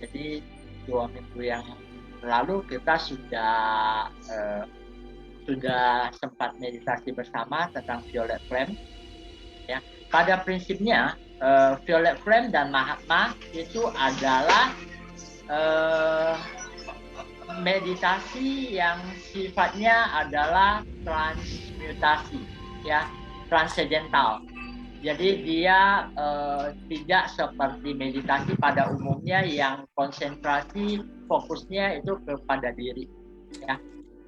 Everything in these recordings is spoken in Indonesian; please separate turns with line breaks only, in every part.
Jadi 2 minggu yang lalu kita sudah sempat meditasi bersama tentang violet flame. Ya, pada prinsipnya violet flame dan Mahatma itu adalah meditasi yang sifatnya adalah transmutasi, ya, transcendental. Jadi dia tidak seperti meditasi pada umumnya yang konsentrasi fokusnya itu kepada diri, ya.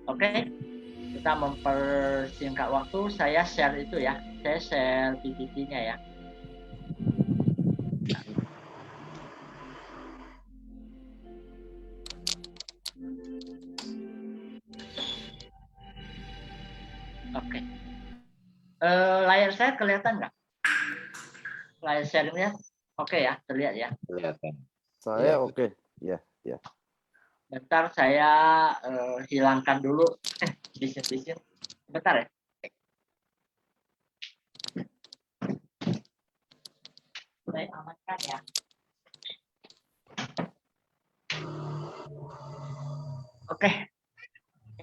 Oke, kita mempersingkat waktu. Saya share itu ya, saya share PPT-nya ya. Oke. Layar saya kelihatan nggak? Layar share-nya oke ya, terlihat ya.
Kelihatan.
Saya oke. Ya, ya.
Bentar saya hilangkan dulu bisin-bisin. Bentar ya. Saya amankan ya. Oke.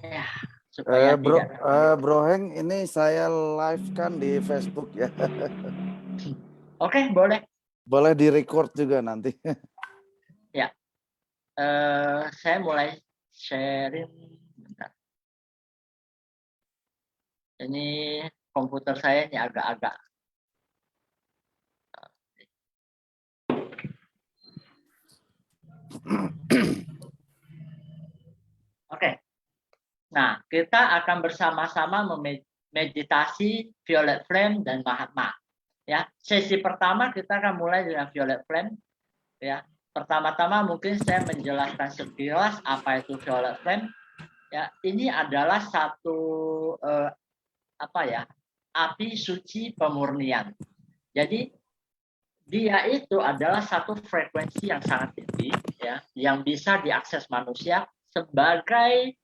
Ya, supaya tidak
Bro Heng, ini saya live kan di Facebook ya.
Oke, boleh.
Boleh di-record juga nanti.
Ya. Saya mulai sharing. Bentar. Ini komputer saya ini agak-agak. Oke. Nah, kita akan bersama-sama memeditasi violet flame dan Mahatma. Ya, sesi pertama kita akan mulai dengan violet flame. Ya, pertama-tama mungkin saya menjelaskan sekilas apa itu violet flame. Ya, ini adalah satu api suci pemurnian. Jadi dia itu adalah satu frekuensi yang sangat tinggi, ya, yang bisa diakses manusia sebagai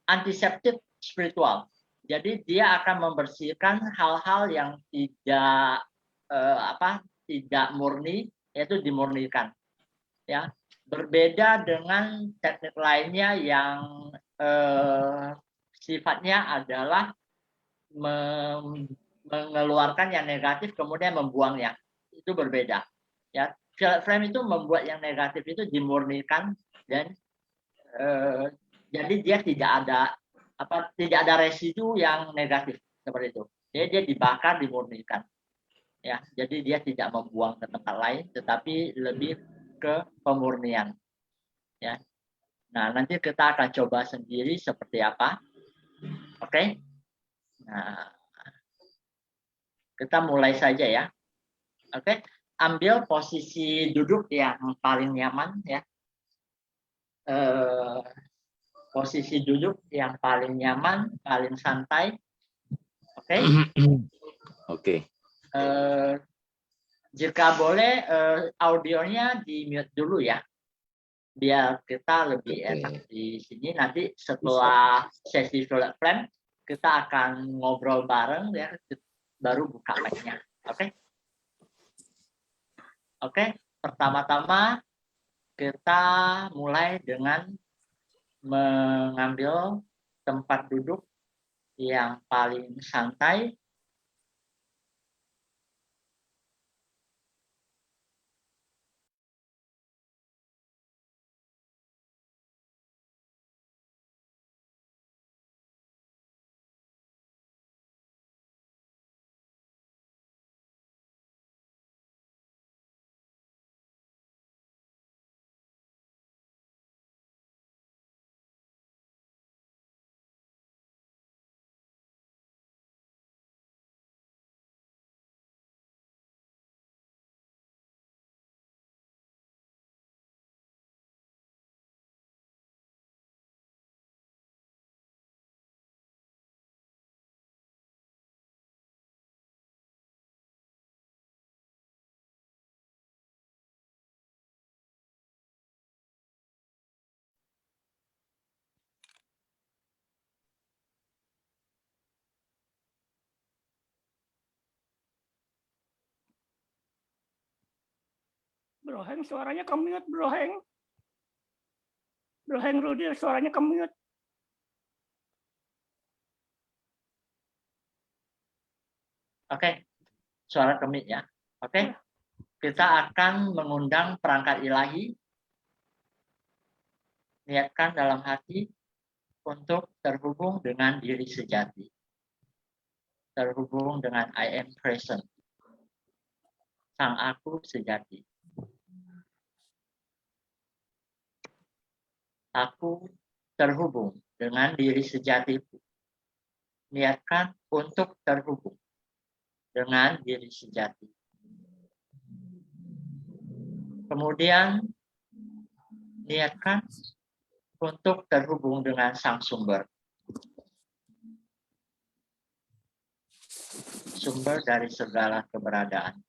antiseptik spiritual. Jadi dia akan membersihkan hal-hal yang tidak murni, yaitu dimurnikan. Ya, berbeda dengan teknik lainnya yang sifatnya adalah mengeluarkan yang negatif kemudian membuangnya. Itu berbeda. Ya, violet flame itu membuat yang negatif itu dimurnikan dan jadi dia tidak ada residu yang negatif seperti itu. Jadi dia dibakar, dimurnikan. Ya, jadi dia tidak membuang ke tempat lain, tetapi lebih ke pemurnian. Ya. Nah, nanti kita akan coba sendiri seperti apa. Oke. Nah, kita mulai saja ya. Oke. Ambil posisi duduk yang paling nyaman ya. Posisi duduk yang paling nyaman, paling santai. Oke.
Oke.
Jika boleh audionya di mute dulu ya, biar kita lebih enak di sini. Nanti setelah sesi violet flame kita akan ngobrol bareng ya, baru buka mic-nya. Oke. Oke. Pertama-tama kita mulai dengan mengambil tempat duduk yang paling santai.
Bro Heng, suaranya ke mute, Bro Heng. Heng Rudi, suaranya ke-mute.
Oke, suara kemit ya. Oke, kita akan mengundang perangkat ilahi. Niatkan dalam hati untuk terhubung dengan diri sejati. Terhubung dengan I am present. Sang aku sejati. Aku terhubung dengan diri sejatiku. Niatkan untuk terhubung dengan diri sejati. Kemudian niatkan untuk terhubung dengan sang sumber. Sumber dari segala keberadaan.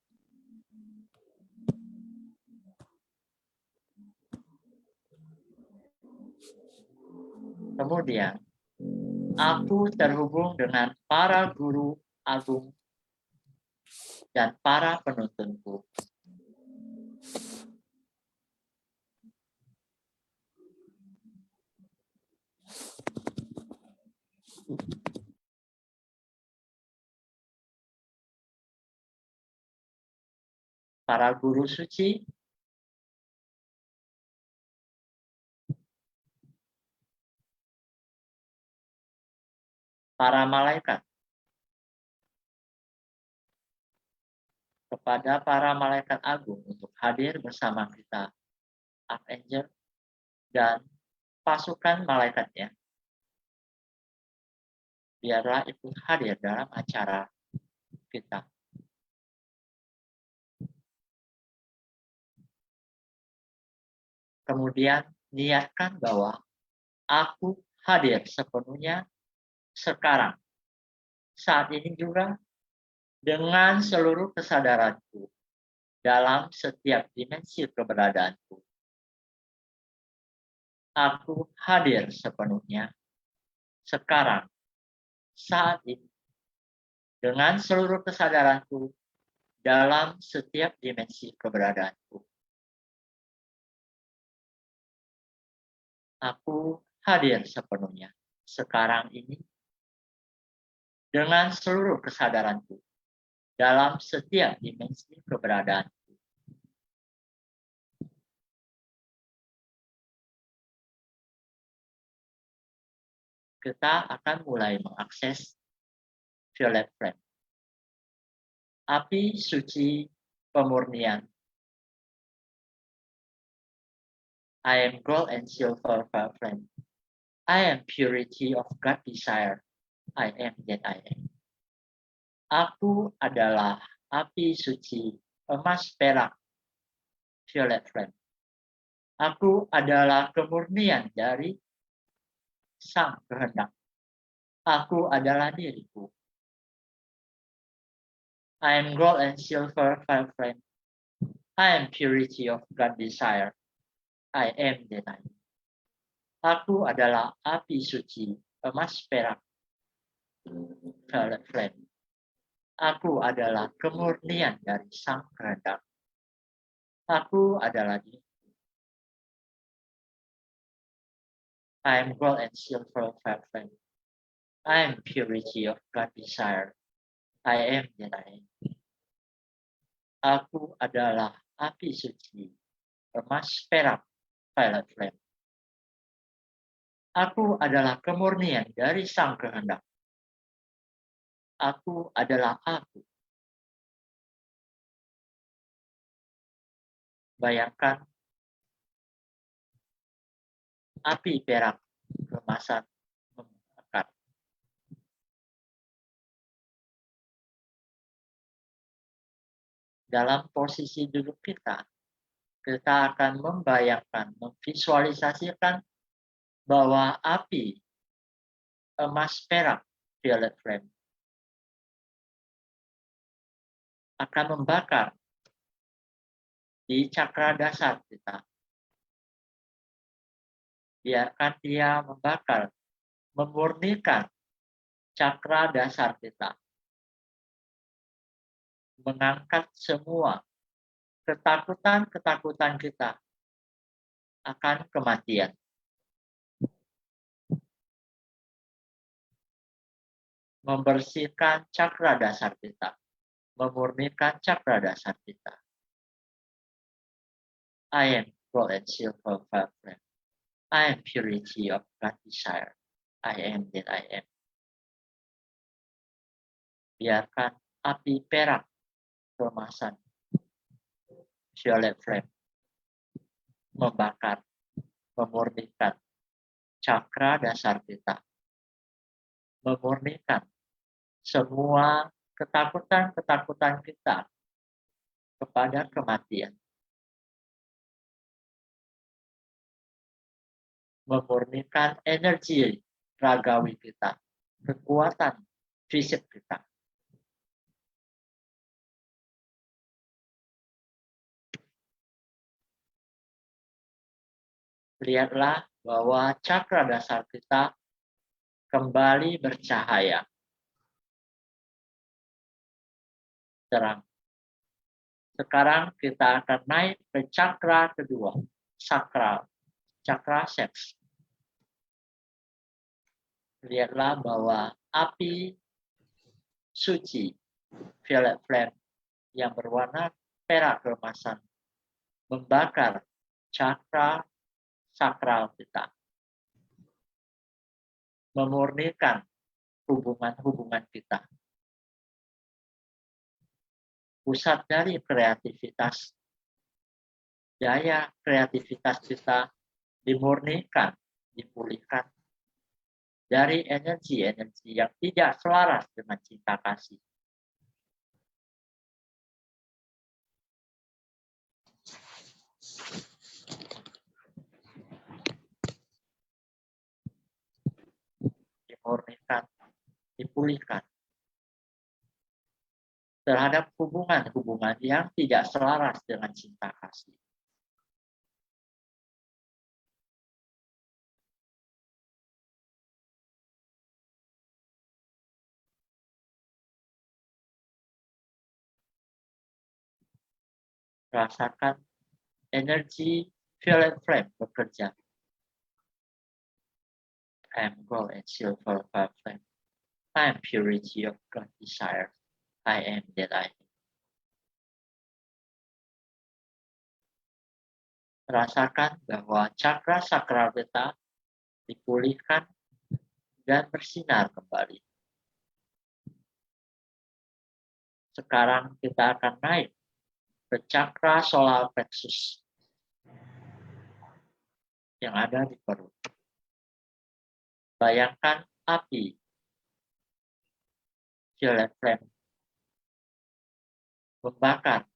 Kemudian, aku terhubung dengan para guru agung dan para penuntunku. Para guru suci, para malaikat, kepada para malaikat agung untuk hadir bersama kita, Archangel dan pasukan malaikatnya. Biarlah ikut hadir dalam acara kita. Kemudian niatkan bahwa aku hadir sepenuhnya sekarang, saat ini juga, dengan seluruh kesadaranku dalam setiap dimensi keberadaanku. Aku hadir sepenuhnya sekarang, saat ini, dengan seluruh kesadaranku dalam setiap dimensi keberadaanku. Aku hadir sepenuhnya sekarang ini dengan seluruh kesadaranku dalam setiap dimensi keberadaanku. Kita akan mulai mengakses violet flame. Api suci pemurnian. I am gold and silver flame. I am purity of God desire. I am that I am. Aku adalah api suci emas perak violet flame. Aku adalah kemurnian dari sang kehendak. Aku adalah diriku. I am gold and silver flame. I am purity of God desire. I am that I am. Aku adalah api suci emas perak violet flame. Aku adalah kemurnian dari sang kehendak. Aku adalah diri. I am gold and silver flame. I am purity of God desire. I am that I am. Aku adalah api suci emas perak violet flame. Aku adalah kemurnian dari sang kehendak. Aku adalah aku. Bayangkan api perak kemasan membakar. Dalam posisi duduk kita akan membayangkan, memvisualisasikan bahwa api emas perak violet flame akan membakar di cakra dasar kita. Biarkan dia membakar, memurnikan cakra dasar kita. Mengangkat semua ketakutan-ketakutan kita akan kematian. membersihkan cakra dasar kita, memurnikan cakra dasar kita. I am gold and silver vibrant. I am purity of God desire. I am that I am. Biarkan api perak keemasan violet flame membakar, memurnikan cakra dasar kita, memurnikan semua ketakutan-ketakutan kita kepada kematian, memurnikan energi ragawi kita, kekuatan fisik kita. Lihatlah bahwa cakra dasar kita kembali bercahaya. Terang. Sekarang kita akan naik ke cakra kedua, sakral, cakra seks. Lihatlah bahwa api suci, violet flame, yang berwarna perak keemasan, membakar cakra sakral kita. Memurnikan hubungan-hubungan kita. Pusat dari kreativitas. Daya kreativitas kita dimurnikan, dipulihkan dari energi-energi yang tidak selaras dengan cinta kasih. Dimurnikan, dipulihkan terhadap hubungan-hubungan yang tidak selaras dengan cinta kasih. Rasakan energi violet flame bekerja. I am gold and silver flame. I am purity of God desire. I am that I am. Rasakan bahwa cakra sakral kita dipulihkan dan bersinar kembali. Sekarang kita akan naik ke cakra solar plexus yang ada di perut. Bayangkan api violet flame membakar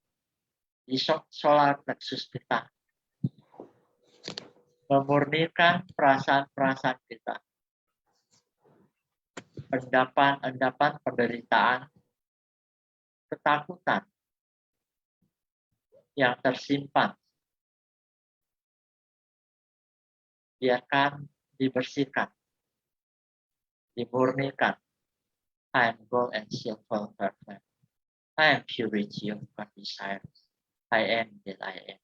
di solar plexus kita, memurnikan perasaan-perasaan kita, endapan-endapan penderitaan, ketakutan yang tersimpan. Biarkan dibersihkan, dimurnikan. I am gold and silver flame. I am purity of God desire. I am that I am.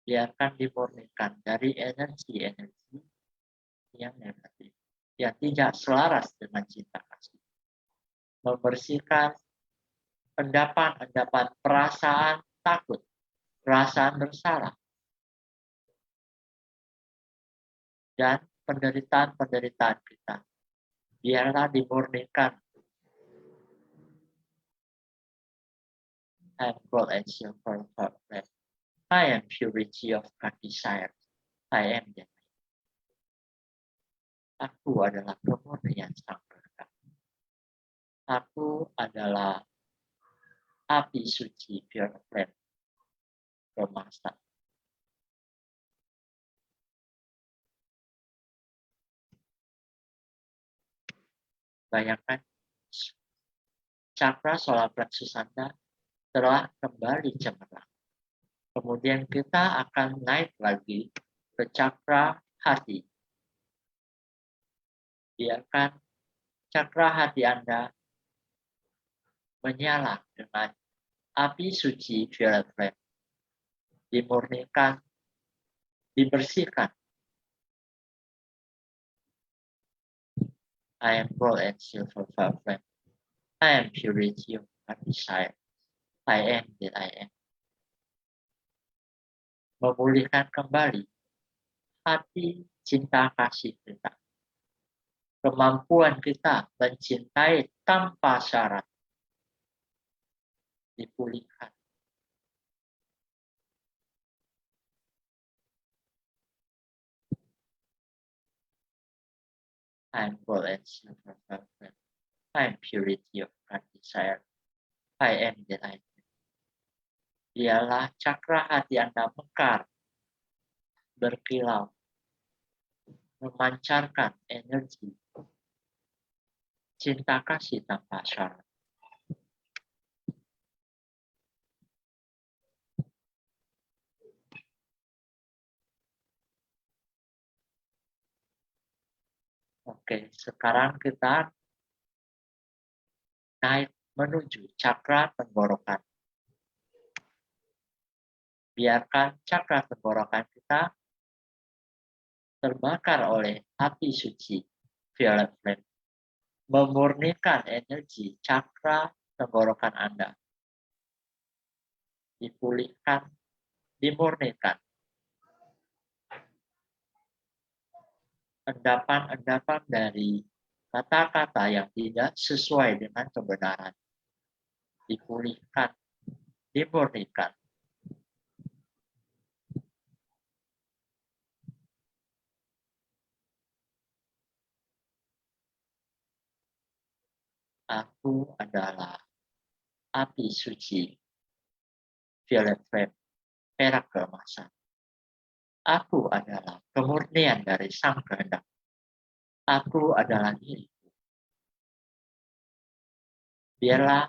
Biarkan dimurnikan dari energi-energi yang negatif, yang tidak selaras dengan cinta kasih. Membersihkan endapan-endapan perasaan takut, perasaan bersalah, dan penderitaan-penderitaan kita. Biarlah dimurnikan. I am gold and silver flame. I am purity of God desire. I am that. Aku adalah kemurnian sang berkat. Aku adalah api suci pure flame keemasan. Bayangkan cakra solar plexus Anda telah kembali cemerlang. Kemudian kita akan naik lagi ke cakra hati. Biarkan cakra hati Anda menyala dengan api suci violet flame. Dimurnikan dibersihkan. I am gold and silver flame. I am purity of desire. I am that I am. Memulihkan kembali hati cinta kasih kita. Kemampuan kita mencintai tanpa syarat dipulihkan. I am gold and silver flame. I am purity of desire. I am that I am. Biarlah cakra hati Anda mekar, berkilau, memancarkan energi cinta kasih tanpa syarat. Oke, sekarang kita naik menuju cakra tenggorokan. Biarkan cakra tenggorokan kita terbakar oleh api suci violet flame, memurnikan energi cakra tenggorokan Anda, dipulihkan, dimurnikan. Endapan-endapan dari kata-kata yang tidak sesuai dengan kebenaran, dipulihkan, dimurnikan. Aku adalah api suci, violet flame, perak keemasan. Aku adalah kemurnian dari sang kehendak. Aku adalah diriku. Biarlah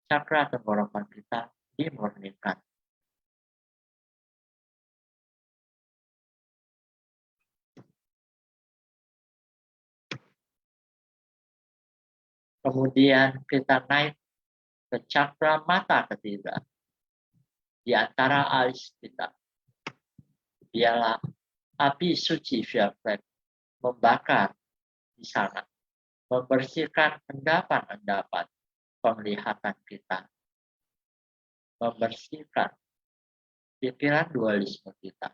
cakra tenggorokan kita dimurnikan. Kemudian kita naik ke cakra mata ketiga, di antara alis kita. Biarlah api suci violet flame membakar di sana, membersihkan endapan-endapan penglihatan kita, membersihkan pikiran dualisme kita,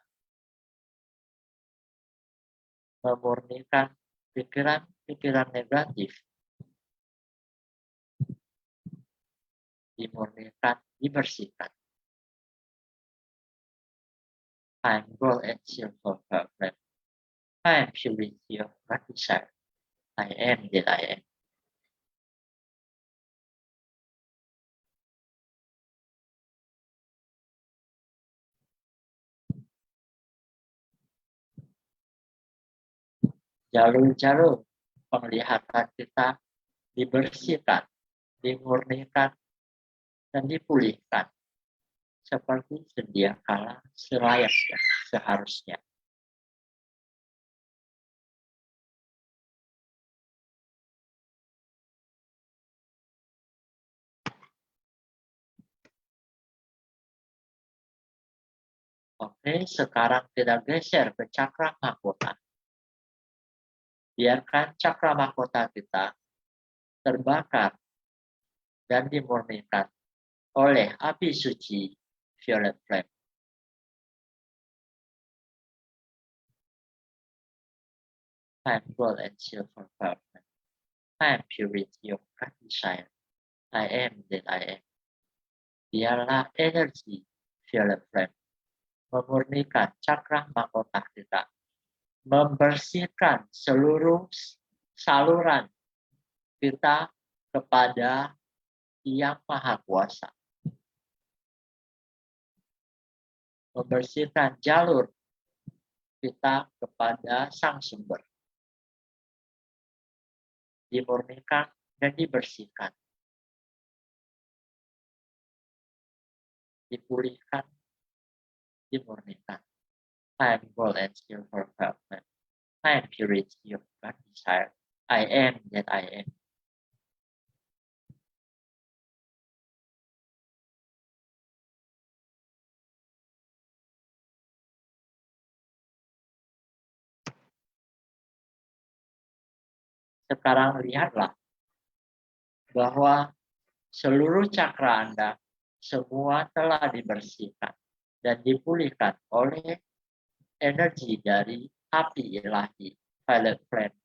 memurnikan pikiran-pikiran negatif, dimurnikan, dibersihkan. I am gold and silver flame. I am purity of desire. I am that I am. Jalur-jalur penglihatan kita dibersihkan, dimurnikan, dan dipulihkan seperti sedia kala selayaknya, seharusnya. Oke, sekarang kita geser ke cakra mahkota. Biarkan cakra mahkota kita terbakar dan dimurnikan oleh api suci violet flame. I am gold and silver flame. I am purity of desire. I am that I am. Biarlah energi violet flame memurnikan cakra mahkota kita, membersihkan seluruh saluran kita kepada Yang Maha Kuasa, membersihkan jalur kita kepada Sang Sumber, dimurnikan dan dibersihkan, dipulihkan, dimurnikan. I am gold and silver flame. I am purity of desire. I am that I am. sekarang lihatlah bahwa seluruh cakra Anda semua telah dibersihkan dan dipulihkan oleh energi dari api ilahi, violet flame,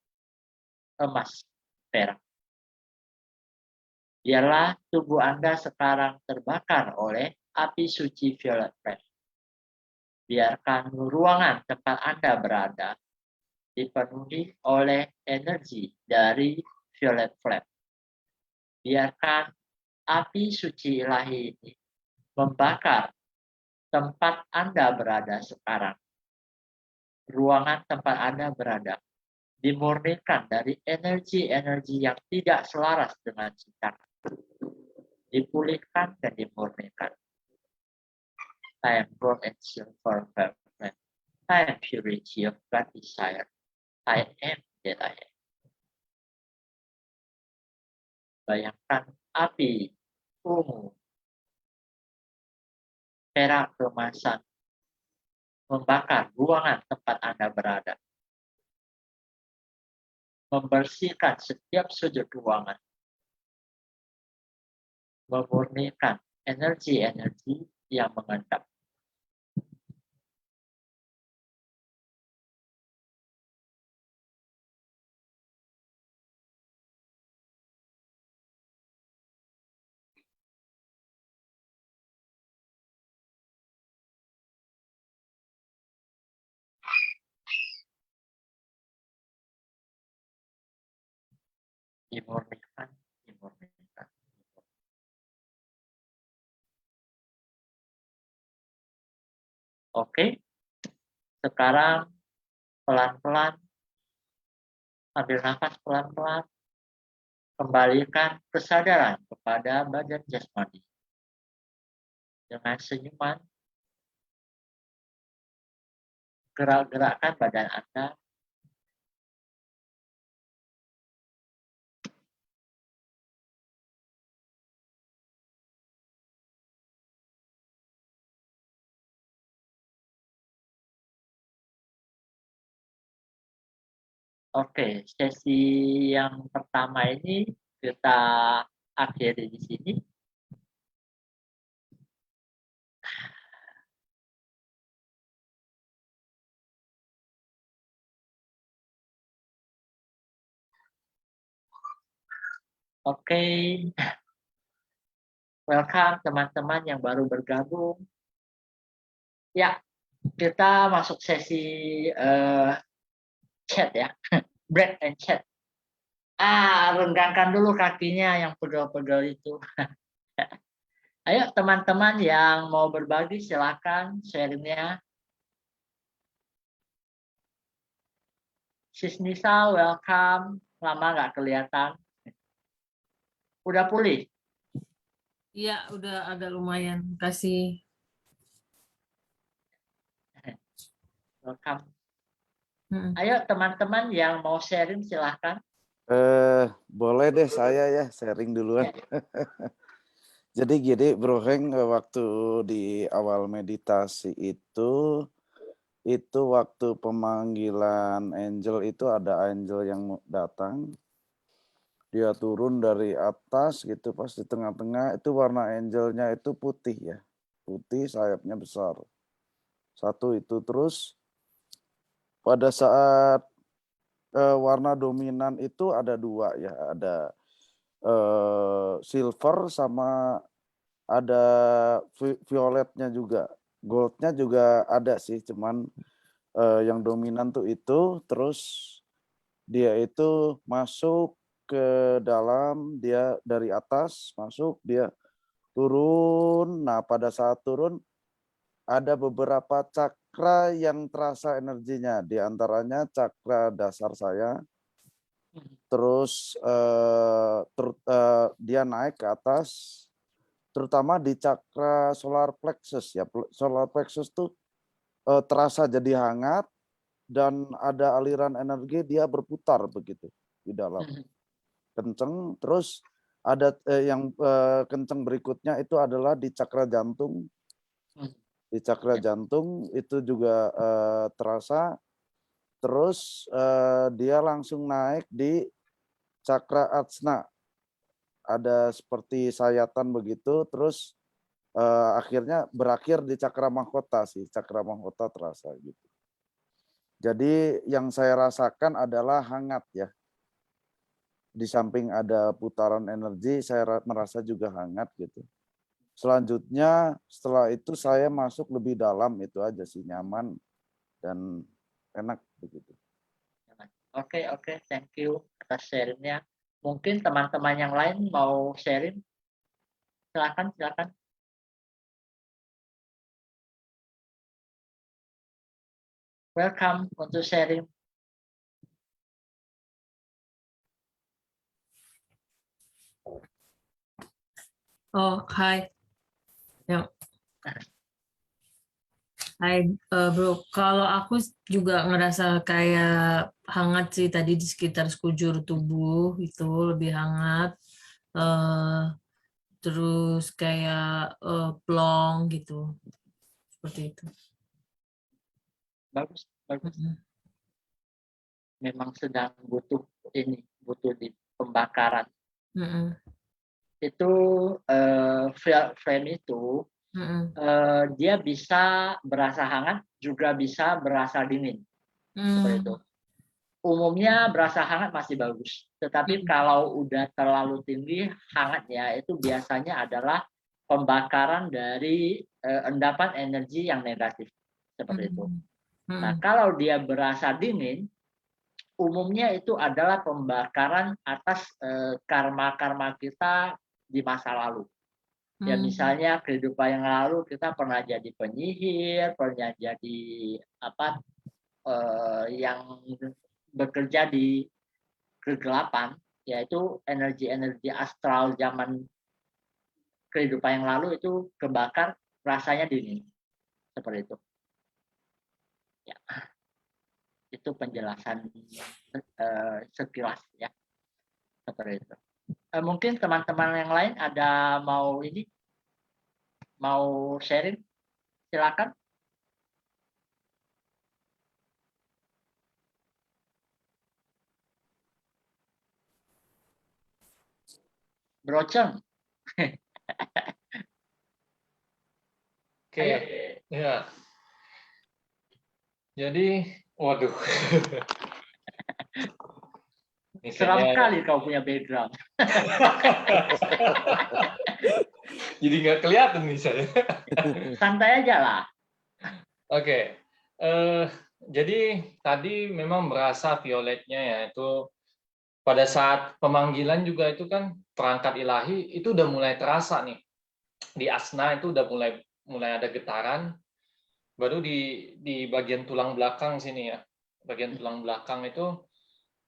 emas, perak. Biarlah tubuh Anda sekarang terbakar oleh api suci violet flame. Biarkan ruangan tempat Anda berada dipenuhi oleh energi dari violet flame. Biarkan api suci ilahi ini membakar tempat Anda berada sekarang. Ruangan tempat Anda berada dimurnikan dari energi-energi yang tidak selaras dengan cinta. Dipulihkan dan dimurnikan. I am gold and silver perfect. I am purity of God desire. I am that I am. Bayangkan api ungu, perak keemasan membakar ruangan tempat Anda berada. Membersihkan setiap sudut ruangan. Memurnikan energi-energi yang mengendap. Dimurnikan, dimurnikan. Oke, sekarang pelan-pelan ambil nafas pelan-pelan, kembalikan kesadaran kepada badan jasmani. Dengan senyuman, gerak-gerakkan badan Anda. Oke, sesi yang pertama ini kita akhiri di sini. Oke, welcome teman-teman yang baru bergabung. Ya, kita masuk sesi chat ya, break and chat. Renggangkan dulu kakinya yang pegel-pegel itu. Ayo teman-teman yang mau berbagi silakan sharingnya. Sis Nisa, welcome. Lama nggak kelihatan. Udah pulih?
Iya, udah agak lumayan. Kasih.
Welcome. Ayo teman-teman yang mau sharing silahkan.
Boleh deh saya ya sharing duluan. Jadi gini Bro Heng, waktu di awal meditasi itu waktu pemanggilan angel itu ada angel yang datang. Dia turun dari atas gitu, pas di tengah-tengah itu warna angelnya itu putih ya. Putih, sayapnya besar. Satu itu, terus pada saat warna dominan itu ada dua ya, ada silver sama ada violetnya juga. Goldnya juga ada sih, cuman yang dominan tuh itu, terus dia itu masuk ke dalam, dia dari atas masuk, dia turun. Nah, pada saat turun ada beberapa cakra yang terasa energinya, di antaranya cakra dasar saya. Terus dia naik ke atas, terutama di cakra solar plexus ya. Solar plexus tuh terasa jadi hangat dan ada aliran energi, dia berputar begitu di dalam. Kenceng. Terus ada yang kenceng berikutnya itu adalah di cakra jantung. Di cakra jantung itu juga terasa. Terus dia langsung naik di cakra atsna, ada seperti sayatan begitu, terus akhirnya berakhir di cakra mahkota sih, cakra mahkota terasa gitu. Jadi yang saya rasakan adalah hangat ya. Di samping ada putaran energi, saya merasa juga hangat gitu. Selanjutnya setelah itu saya masuk lebih dalam, itu aja sih, nyaman dan enak begitu.
Oke, thank you atas sharingnya. Mungkin teman-teman yang lain mau sharing? Silakan. Welcome untuk sharing.
Oh, hai. Ya. Hai, bro. Kalau aku juga ngerasa kayak hangat sih tadi di sekitar sekujur tubuh itu lebih hangat. Terus kayak plong gitu, seperti itu.
Bagus. Memang sedang butuh di pembakaran. Itu flame itu dia bisa berasa hangat, juga bisa berasa dingin. Seperti itu. Umumnya berasa hangat masih bagus, tetapi kalau udah terlalu tinggi hangatnya itu biasanya adalah pembakaran dari endapan energi yang negatif, seperti itu. Nah, kalau dia berasa dingin, umumnya itu adalah pembakaran atas karma-karma kita di masa lalu. Ya misalnya kehidupan yang lalu kita pernah jadi penyihir, pernah jadi yang bekerja di kegelapan, yaitu energi-energi astral zaman kehidupan yang lalu itu kebakar, rasanya dingin, seperti itu. Ya, itu penjelasan sekilas ya, seperti itu. Mungkin teman-teman yang lain ada mau sharing, silakan. Broceng.
Oke, ya. Jadi, waduh.
Seram kali kau punya background.
Jadi nggak kelihatan nih saya.
Santai aja lah.
Oke. Jadi tadi memang berasa violetnya ya, itu pada saat pemanggilan juga itu kan perangkat ilahi itu udah mulai terasa nih. Di asna itu udah mulai ada getaran. Baru di bagian tulang belakang sini ya. Bagian tulang belakang itu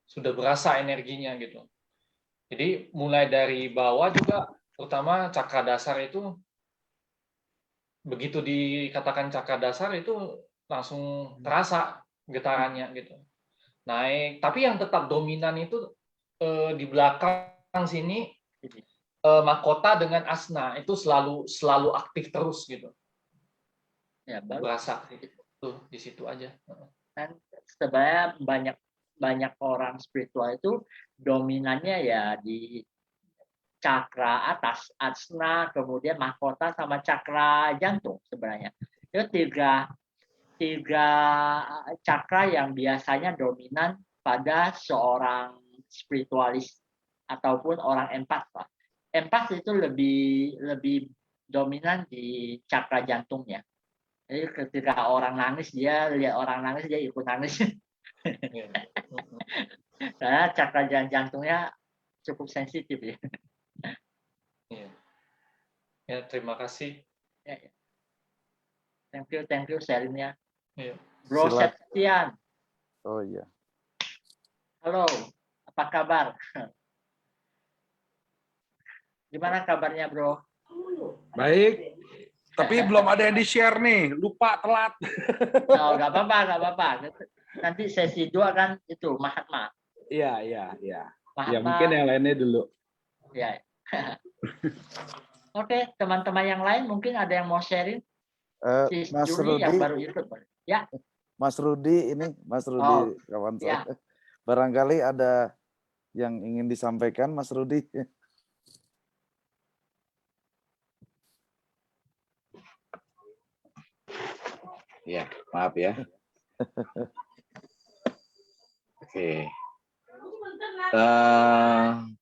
sudah berasa energinya gitu. Jadi mulai dari bawah juga, terutama cakra dasar itu, begitu dikatakan cakra dasar itu langsung terasa getarannya gitu. Naik, tapi yang tetap dominan itu di belakang sini, mahkota dengan asna itu selalu aktif terus gitu.
Ya,
berasa itu di situ aja.
Kan sebenarnya banyak orang spiritual itu dominannya ya di cakra atas, asna, kemudian mahkota sama cakra jantung sebenarnya. Itu tiga cakra yang biasanya dominan pada seorang spiritualis ataupun orang empat. Empat itu lebih dominan di cakra jantungnya. Jadi ketika orang nangis, dia lihat orang nangis, dia ikut nangis. Karena cakra jantungnya cukup sensitif ya.
Ya, terima kasih.
Ya. Thank you sharingnya.
Ya.
Bro Septian.
Oh iya.
Halo, apa kabar? Gimana kabarnya, Bro?
Baik. Tapi belum ada yang di-share nih, lupa telat.
Oh, nggak apa-apa. Nanti sesi 2 kan itu Mahatma.
Iya.
Mahatma.
Ya mungkin yang lainnya dulu.
Ya. Oke, teman-teman yang lain mungkin ada yang mau sharing?
Mas
Juli yang
Rudi,
baru ikut. Ya.
Mas Rudi kawan saya.
Ya.
Barangkali ada yang ingin disampaikan, Mas Rudi?
Ya, maaf ya. Oke.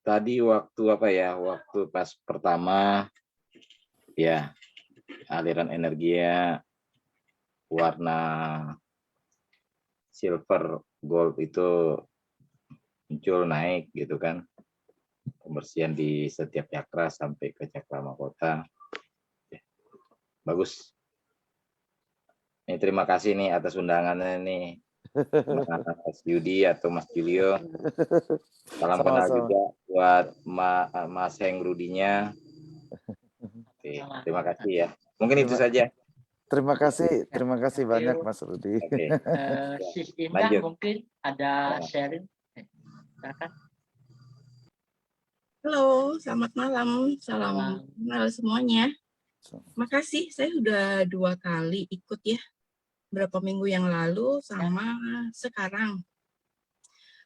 Tadi waktu apa ya? Waktu pas pertama, ya aliran energinya warna silver gold itu muncul naik gitu kan. Pembersihan di setiap cakra sampai ke cakra mahkota. Ya, bagus. Ini terima kasih nih atas undangannya nih. Mas Yudi atau Mas Julio. Salam kenal
Sama-sama.
juga buat Mas Heng Rudinya. Oke, terima kasih ya. Mungkin itu saja.
Terima kasih banyak Mas Rudi.
Oke.
Sis Indah
Lanjut.
mungkin ada sharing. Silakan.
Halo, selamat malam. Salam
Malam.
kenal semuanya. Makasih, saya sudah 2 kali ikut ya. Berapa minggu yang lalu sama sekarang.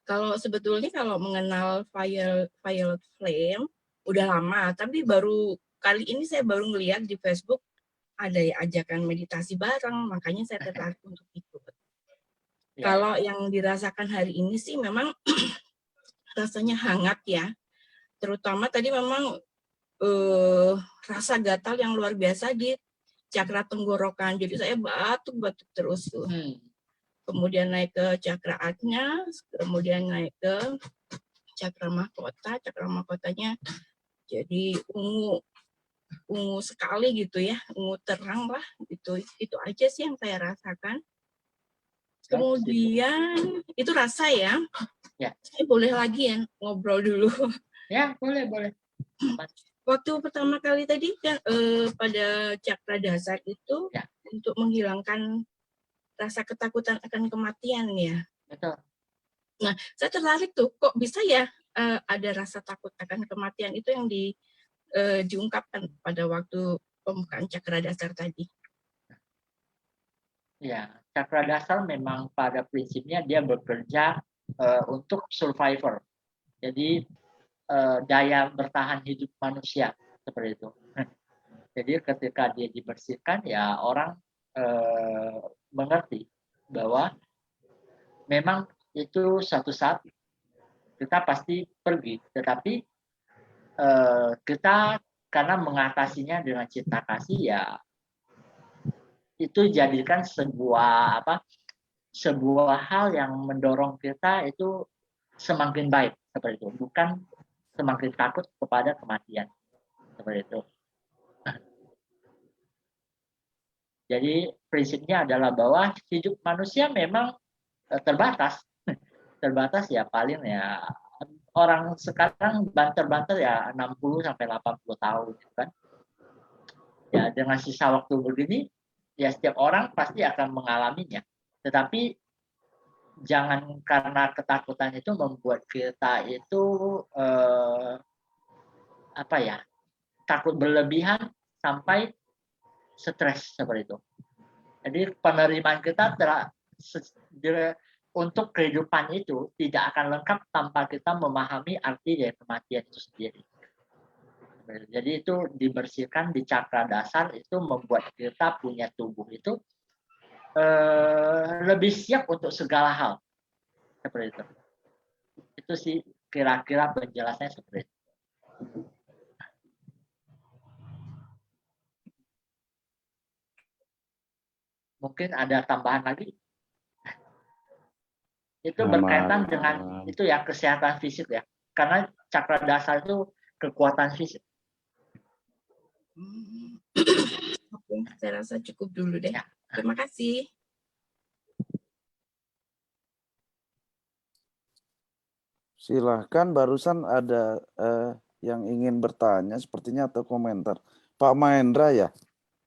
Kalau sebetulnya kalau mengenal Violet Flame udah lama, tapi baru kali ini saya baru ngeliat di Facebook ada ajakan meditasi bareng, makanya saya tertarik untuk ikut.
Ya.
Kalau yang dirasakan hari ini sih memang rasanya hangat ya. Terutama tadi memang rasa gatal yang luar biasa di cakra tenggorokan. Jadi saya batuk-batuk terus tuh. Kemudian naik ke cakra ajna, kemudian naik ke cakra mahkota. Cakra mahkotanya jadi ungu sekali gitu ya, ungu terang lah gitu. Itu aja sih yang saya rasakan. Kemudian itu rasa ya.
Ya.
Saya boleh lagi ya ngobrol dulu.
Ya, boleh.
Waktu pertama kali tadi kan pada cakra dasar itu
Ya.
untuk menghilangkan rasa ketakutan akan kematian ya.
Betul.
Nah, saya tertarik tuh, kok bisa ya ada rasa takut akan kematian itu yang diungkapkan pada waktu pembukaan cakra dasar tadi.
Ya, cakra dasar memang pada prinsipnya dia bekerja untuk survivor. Jadi daya bertahan hidup manusia seperti itu. Jadi ketika dia dibersihkan ya orang mengerti bahwa memang itu suatu saat kita pasti pergi, tetapi kita karena mengatasinya dengan cinta kasih ya itu jadikan sebuah hal yang mendorong kita itu semakin baik seperti itu, bukan semakin takut kepada kematian seperti itu. Jadi prinsipnya adalah bahwa hidup manusia memang terbatas ya, paling ya orang sekarang banter ya 60 sampai 80 tahun gitu kan. Ya dengan sisa waktu begini ya setiap orang pasti akan mengalaminya. Tetapi jangan karena ketakutan itu membuat kita itu takut berlebihan sampai stres seperti itu. Jadi penerimaan kita untuk kehidupan itu tidak akan lengkap tanpa kita memahami arti dari kematian itu sendiri. Jadi itu dibersihkan di cakra dasar itu membuat kita punya tubuh itu lebih siap untuk segala hal seperti itu. Itu sih kira-kira penjelasannya seperti itu. Mungkin ada tambahan lagi. Itu berkaitan dengan itu ya kesehatan fisik ya. Karena cakra dasar itu kekuatan fisik.
Oke, saya rasa cukup dulu deh.
Ya.
Terima kasih.
Silahkan, barusan ada yang ingin bertanya sepertinya atau komentar. Pak Mahendra ya?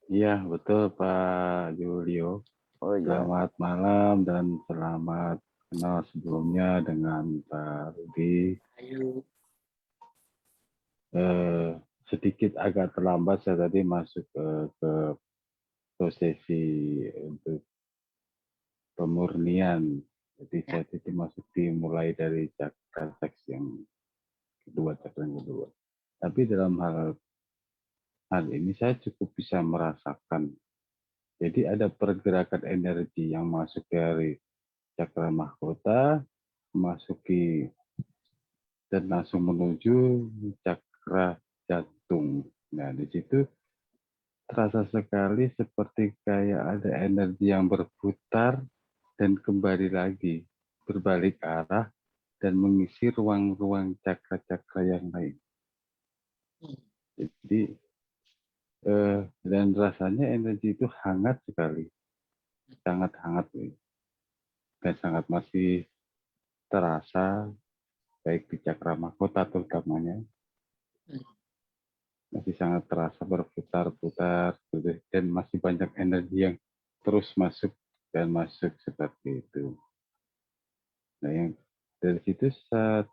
Iya, betul Pak Julio.
Oh iya.
Selamat malam dan selamat kenal sebelumnya dengan Pak Rudi.
Ayo.
Sedikit agak terlambat saya tadi masuk ke prosesi untuk pemurnian Jadi saya itu masuk dimulai dari cakra seks yang kedua, cakra yang kedua. Tapi dalam hal ini saya cukup bisa merasakan. Jadi ada pergerakan energi yang masuk dari cakra mahkota, masuki dan langsung menuju cakra jantung. Nah, di situ terasa sekali seperti kayak ada energi yang berputar dan kembali lagi berbalik arah dan mengisi ruang-ruang cakra-cakra yang lain. Jadi dan rasanya energi itu hangat sekali, sangat hangat dan sangat masih terasa baik di cakra mahkota terutamanya masih sangat terasa berputar-putar gitu, dan masih banyak energi yang terus masuk dan masuk seperti itu. Nah, yang dari situ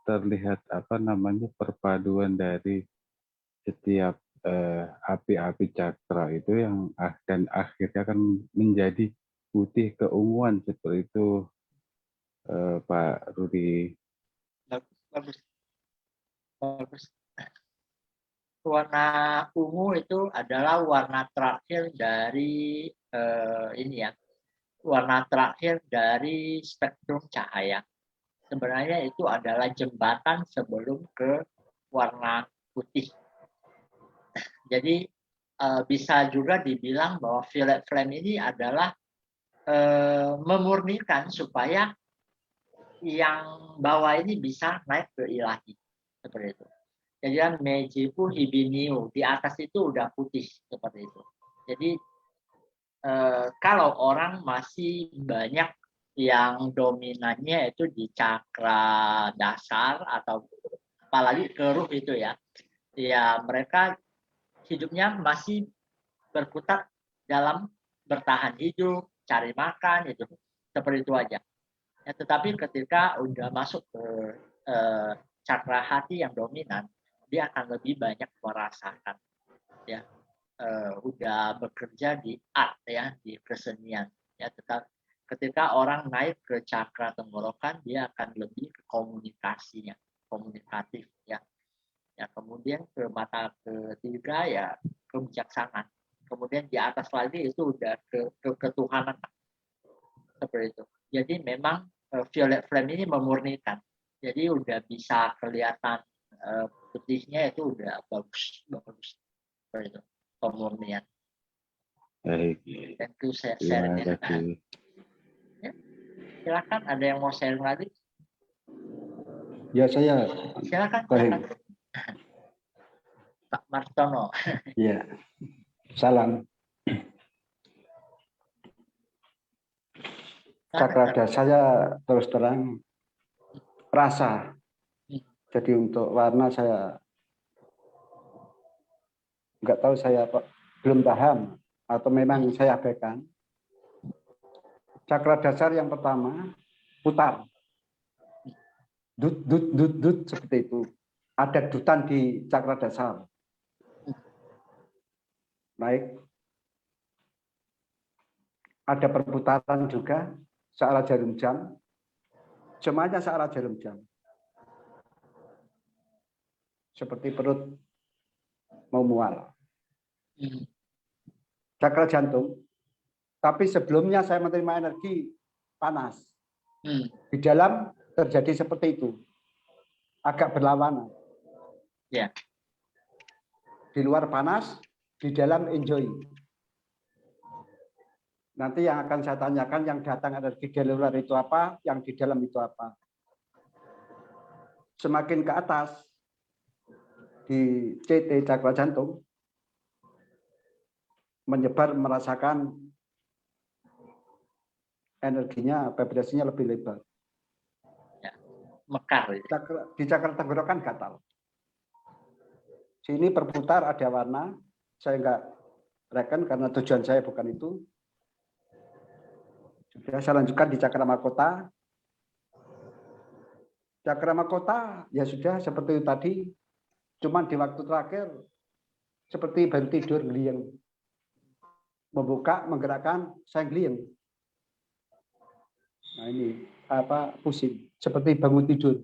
terlihat apa namanya perpaduan dari setiap api-api cakra itu yang dan akhirnya akan menjadi putih keunguan seperti itu, Pak Rudi.
Bagus. Warna ungu itu adalah warna terakhir dari ini ya, warna terakhir dari spektrum cahaya. Sebenarnya itu adalah jembatan sebelum ke warna putih. Jadi bisa juga dibilang bahwa violet flame ini adalah memurnikan supaya yang bawah ini bisa naik ke ilahi, seperti itu. Jadi kan Mejipu Hibiniu, di atas itu udah putih seperti itu. Jadi kalau orang masih banyak yang dominannya itu di cakra dasar atau apalagi keruh itu ya, ya mereka hidupnya masih berputar dalam bertahan hidup, cari makan, itu seperti itu aja. Ya, tetapi ketika udah masuk ke cakra hati yang dominan, dia akan lebih banyak merasakan, ya, udah bekerja di art ya, di kesenian. Ya, tetap ketika orang naik ke cakra tenggorokan, dia akan lebih ke komunikasinya, komunikatif ya. Ya, kemudian ke mata ketiga ya kebijaksanaan. Kemudian di atas lagi itu udah ke ketuhanan seperti itu. Jadi memang violet flame ini memurnikan. Jadi udah bisa kelihatan putihnya itu udah bagus seperti itu, pemurnian.
Baik.
Thank you
Terima
share-nya.
kasih.
Ya, silakan, ada yang mau sharing lagi?
Ya, saya.
Silakan. Pak Martono.
Ya, salam. Cakra saya terus terang rasa. Jadi untuk warna saya nggak tahu, saya belum paham atau memang saya abaikan. Cakra dasar yang pertama putar, dut seperti itu. Ada dutan di cakra dasar. Baik. Ada perputaran juga searah jarum jam. Semuanya searah jarum jam. Seperti perut mau mual. Cakra jantung. Tapi sebelumnya saya menerima energi panas. Di dalam terjadi seperti itu. Agak berlawanan.
Ya.
Di luar panas, di dalam enjoy. Nanti yang akan saya tanyakan, yang datang energi di luar itu apa, yang di dalam itu apa. Semakin ke atas, di CT cakra jantung, menyebar merasakan energinya, vibrasinya lebih lebar.
Ya, mekar.
Di cakra tenggorokan gatal. Sini berputar ada warna, saya enggak reken karena tujuan saya bukan itu. Sudah, saya lanjutkan di cakra mahkota. Cakra mahkota ya sudah seperti itu tadi, cuman di waktu terakhir seperti baru tidur gliyeng. Membuka, menggerakkan, saya gliyeng. Nah ini pusing, seperti bangun tidur.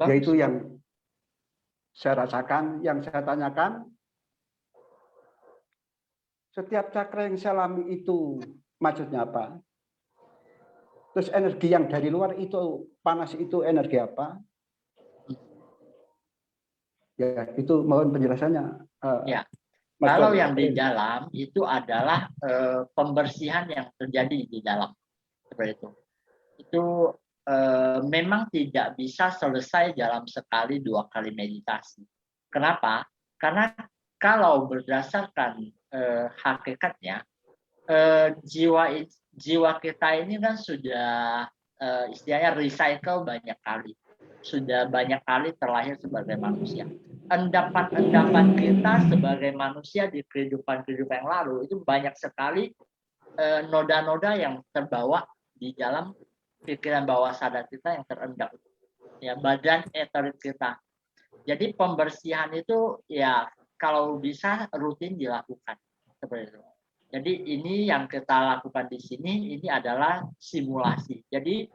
Yaitu yang saya rasakan, yang saya tanyakan, setiap cakra yang saya alami itu maksudnya apa? Terus energi yang dari luar itu, panas itu energi apa? Ya, itu mohon penjelasannya.
Ya. Kalau yang di dalam itu adalah pembersihan yang terjadi di dalam, seperti itu. Itu memang tidak bisa selesai dalam sekali 2 kali meditasi. Kenapa? Karena kalau berdasarkan hakikatnya, jiwa kita ini kan sudah istilahnya recycle banyak kali, sudah banyak kali terlahir sebagai manusia. Endapan-endapan kita sebagai manusia di kehidupan yang lalu itu banyak sekali noda-noda yang terbawa di dalam pikiran bawah sadar kita yang terendap, ya, badan eterik kita. Jadi pembersihan itu ya kalau bisa rutin dilakukan seperti itu. Jadi ini yang kita lakukan di sini ini adalah simulasi. Jadi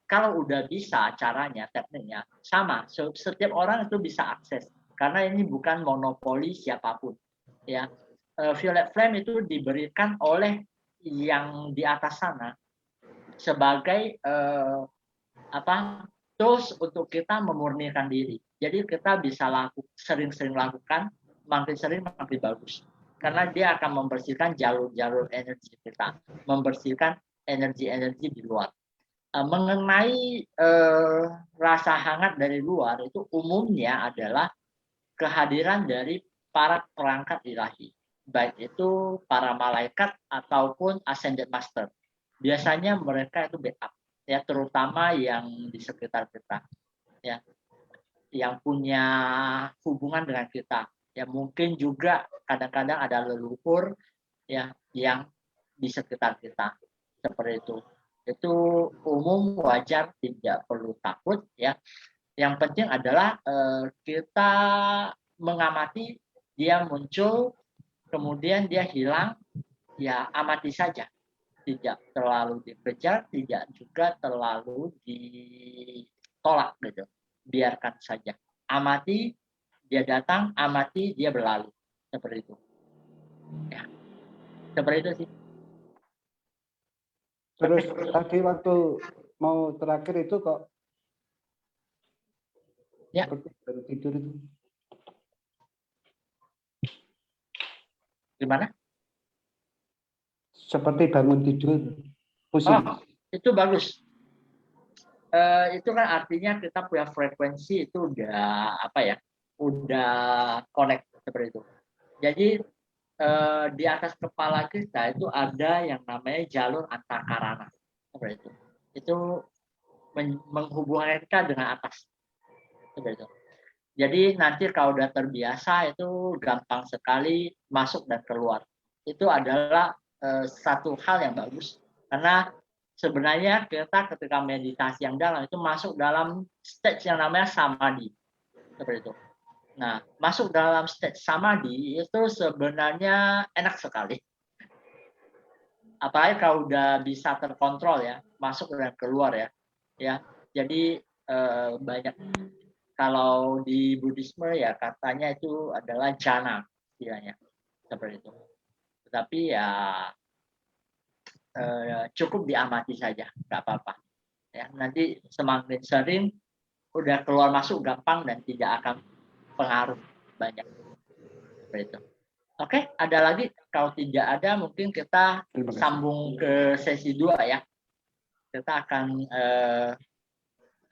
kalau udah bisa caranya, tekniknya sama, setiap orang itu bisa akses karena ini bukan monopoli siapapun, ya. Violet flame itu diberikan oleh yang di atas sana sebagai tools untuk kita memurnikan diri. Jadi kita bisa sering-sering lakukan, makin sering makin bagus karena dia akan membersihkan jalur-jalur energi kita, membersihkan energi-energi di luar. Mengenai rasa hangat dari luar itu umumnya adalah kehadiran dari para perangkat ilahi, baik itu para malaikat ataupun ascended master. Biasanya mereka itu backup, ya, terutama yang di sekitar kita, ya, yang punya hubungan dengan kita. Ya mungkin juga kadang-kadang ada leluhur, ya, yang di sekitar kita seperti itu. Itu umum, wajar, tidak perlu takut, ya. Yang penting adalah kita mengamati dia muncul, kemudian dia hilang, ya amati saja. Tidak terlalu dikejar, tidak juga terlalu ditolak gitu. Biarkan saja. Amati, dia datang, amati, dia berlalu. Seperti itu. Ya. Seperti itu sih.
Terus tadi waktu mau terakhir itu kok
ya
baru tidur itu.
Gimana?
Seperti bangun tidur, pusing.
Oh, itu bagus. Itu kan artinya kita punya frekuensi itu udah udah connect seperti itu. Jadi di atas kepala kita itu ada yang namanya jalur antakarana seperti itu. Itu menghubungkan kita dengan atas seperti itu. Jadi nanti kalau udah terbiasa itu gampang sekali masuk dan keluar. Itu adalah satu hal yang bagus karena sebenarnya kita ketika meditasi yang dalam itu masuk dalam stage yang namanya samadhi seperti itu. Nah, masuk dalam stage samadhi itu sebenarnya enak sekali. Apalagi kalau udah bisa terkontrol ya, masuk dan keluar ya. Ya, jadi banyak kalau di Buddhisme ya katanya itu adalah jhana istilahnya seperti itu. Tetapi ya cukup diamati saja, nggak apa-apa. Ya, nanti semakin sering udah keluar masuk gampang dan tidak akan pengaruh banyak seperti itu. Oke, ada lagi? Kalau tidak ada, mungkin kita sambung ke sesi 2 ya. Kita akan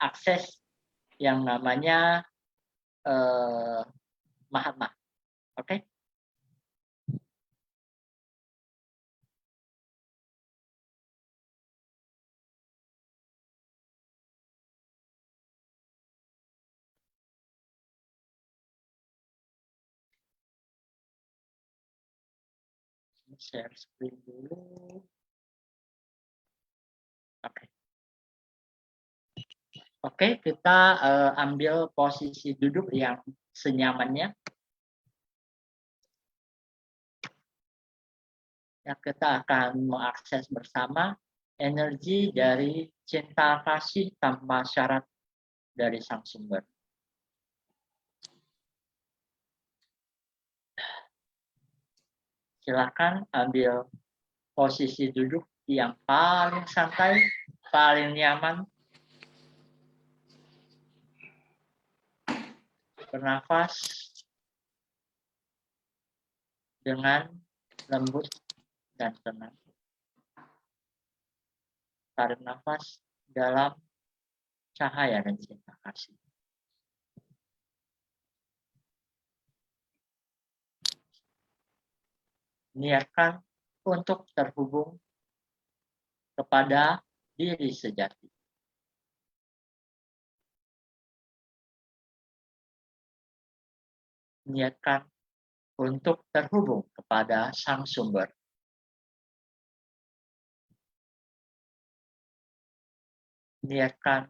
akses yang namanya Mahatma. Oke? Share screen dulu. Oke. Oke, kita ambil posisi duduk yang senyamannya. Ya, kita akan mengakses bersama energi dari cinta kasih tanpa syarat dari Sang Sumber. Silakan ambil posisi duduk yang paling santai, paling nyaman. Bernafas dengan lembut dan tenang. Tarik nafas dalam cahaya dan cinta kasih. Niatkan untuk terhubung kepada diri sejati. Niatkan untuk terhubung kepada Sang Sumber. Niatkan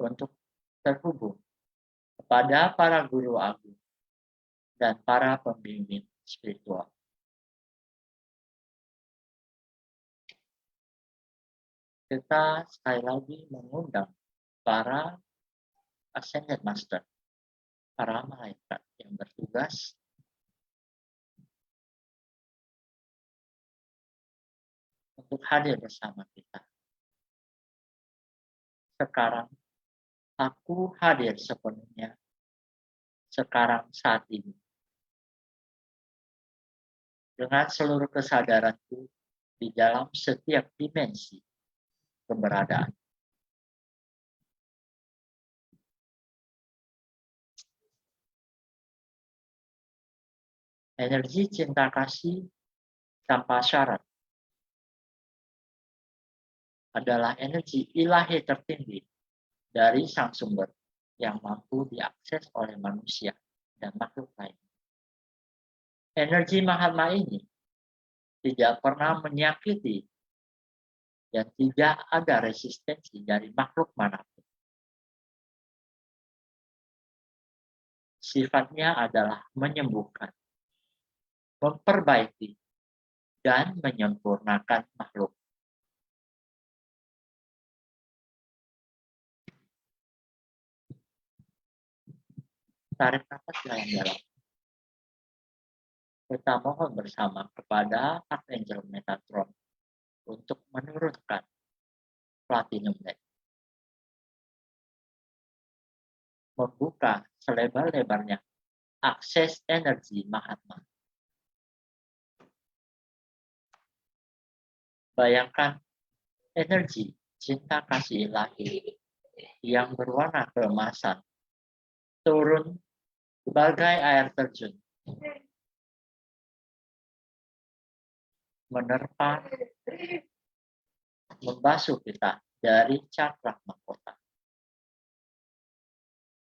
untuk terhubung kepada para guru agung dan para pembimbing spiritual. Kita sekali lagi mengundang para Ascended Master, para malaikat yang bertugas untuk hadir bersama kita. Sekarang aku hadir sepenuhnya, sekarang saat ini. Dengan seluruh kesadaranku di dalam setiap dimensi keberadaan. Energi cinta kasih tanpa syarat adalah energi ilahi tertinggi dari Sang Sumber yang mampu diakses oleh manusia dan makhluk lain. Energi Mahatma ini tidak pernah menyakiti dan tidak ada resistensi dari makhluk manapun. Sifatnya adalah menyembuhkan, memperbaiki, dan menyempurnakan makhluk. Tarik nafas dalam-dalam. Kita mohon bersama kepada Archangel Metatron untuk menurunkan Platinum Light. Membuka selebar-lebarnya akses energi Mahatma. Bayangkan energi cinta kasih ilahi yang berwarna keemasan turun bagai air terjun, menerpa, membasuh kita dari cakra mahkota.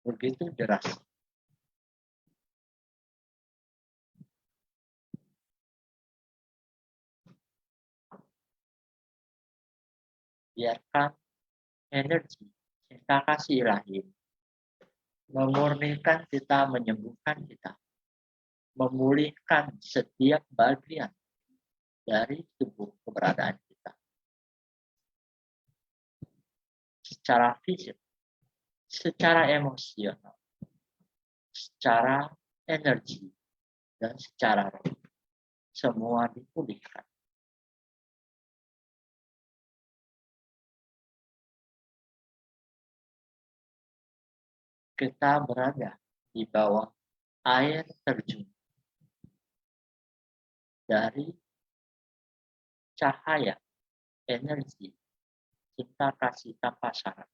Begitu deras. Biarkan energi cinta kasih ilahi memurnikan kita, menyembuhkan kita, memulihkan setiap bagian dari tubuh keberadaan kita. Secara fisik, secara emosional, secara energi, dan secara roh. Semua dipulihkan. Kita berada di bawah air terjun dari cahaya, energi, cinta kasih tanpa syarat.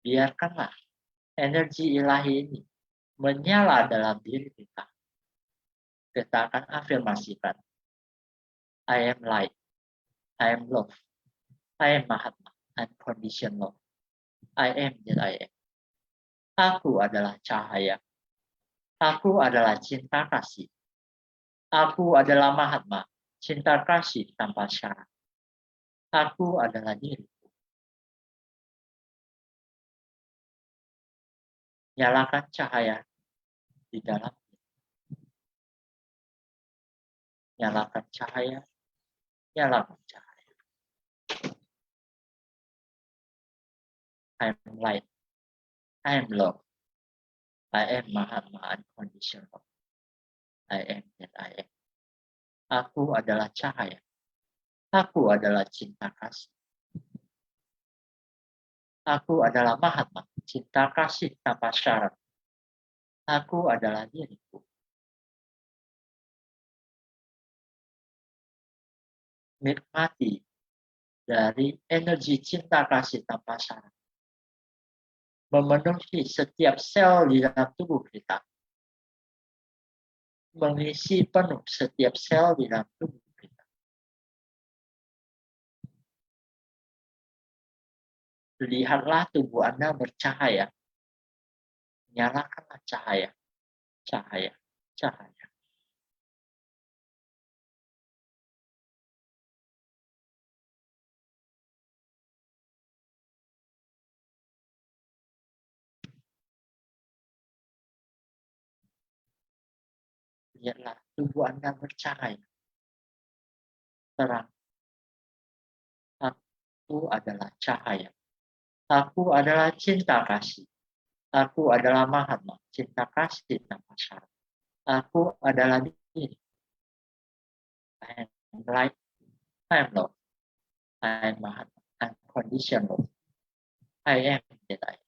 Biarkanlah energi ilahi ini menyala dalam diri kita. Kita akan afirmasikan, I am light, I am love, I am Mahatma, unconditional love. I am that I am. Aku adalah cahaya. Aku adalah cinta kasih. Aku adalah Mahatma, cinta kasih tanpa syarat. Aku adalah diriku. Nyalakan cahaya di dalam diri. Nyalakan cahaya. Nyalakan cahaya. I am light. I am love. I am Mahatma unconditional. I am that I am. Aku adalah cahaya. Aku adalah cinta kasih. Aku adalah Mahatma, cinta kasih tanpa syarat. Aku adalah diriku. Nikmati dari energi cinta kasih tanpa syarat. Memenuhi setiap sel di dalam tubuh kita. Mengisi penuh setiap sel di dalam tubuh kita. Lihatlah tubuh Anda bercahaya. Nyalakanlah cahaya. Cahaya. Cahaya. Lihatlah tubuh Anda bercahaya. Terang. Aku adalah cahaya. Aku adalah cinta kasih. Aku adalah Mahatma, cinta kasih tanpa syarat. Aku adalah diri. I am light. I am love. I am Mahatma, unconditional. I am that I am.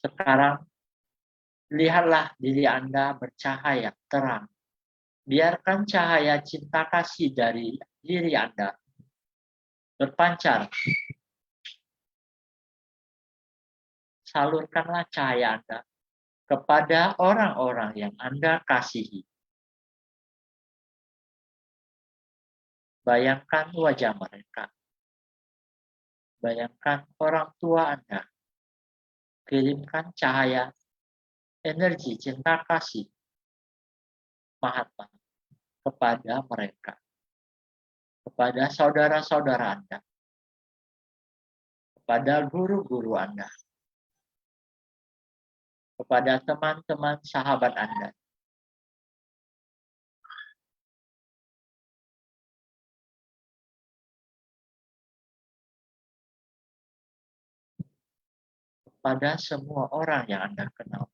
Sekarang, lihatlah diri Anda bercahaya, terang. Biarkan cahaya cinta kasih dari diri Anda berpancar. Salurkanlah cahaya Anda kepada orang-orang yang Anda kasihi. Bayangkan wajah mereka. Bayangkan orang tua Anda. Kirimkan cahaya, energi, cinta kasih, Mahatma kepada mereka. Kepada saudara-saudara Anda. Kepada guru-guru Anda. Kepada teman-teman sahabat Anda. Pada semua orang yang Anda kenal,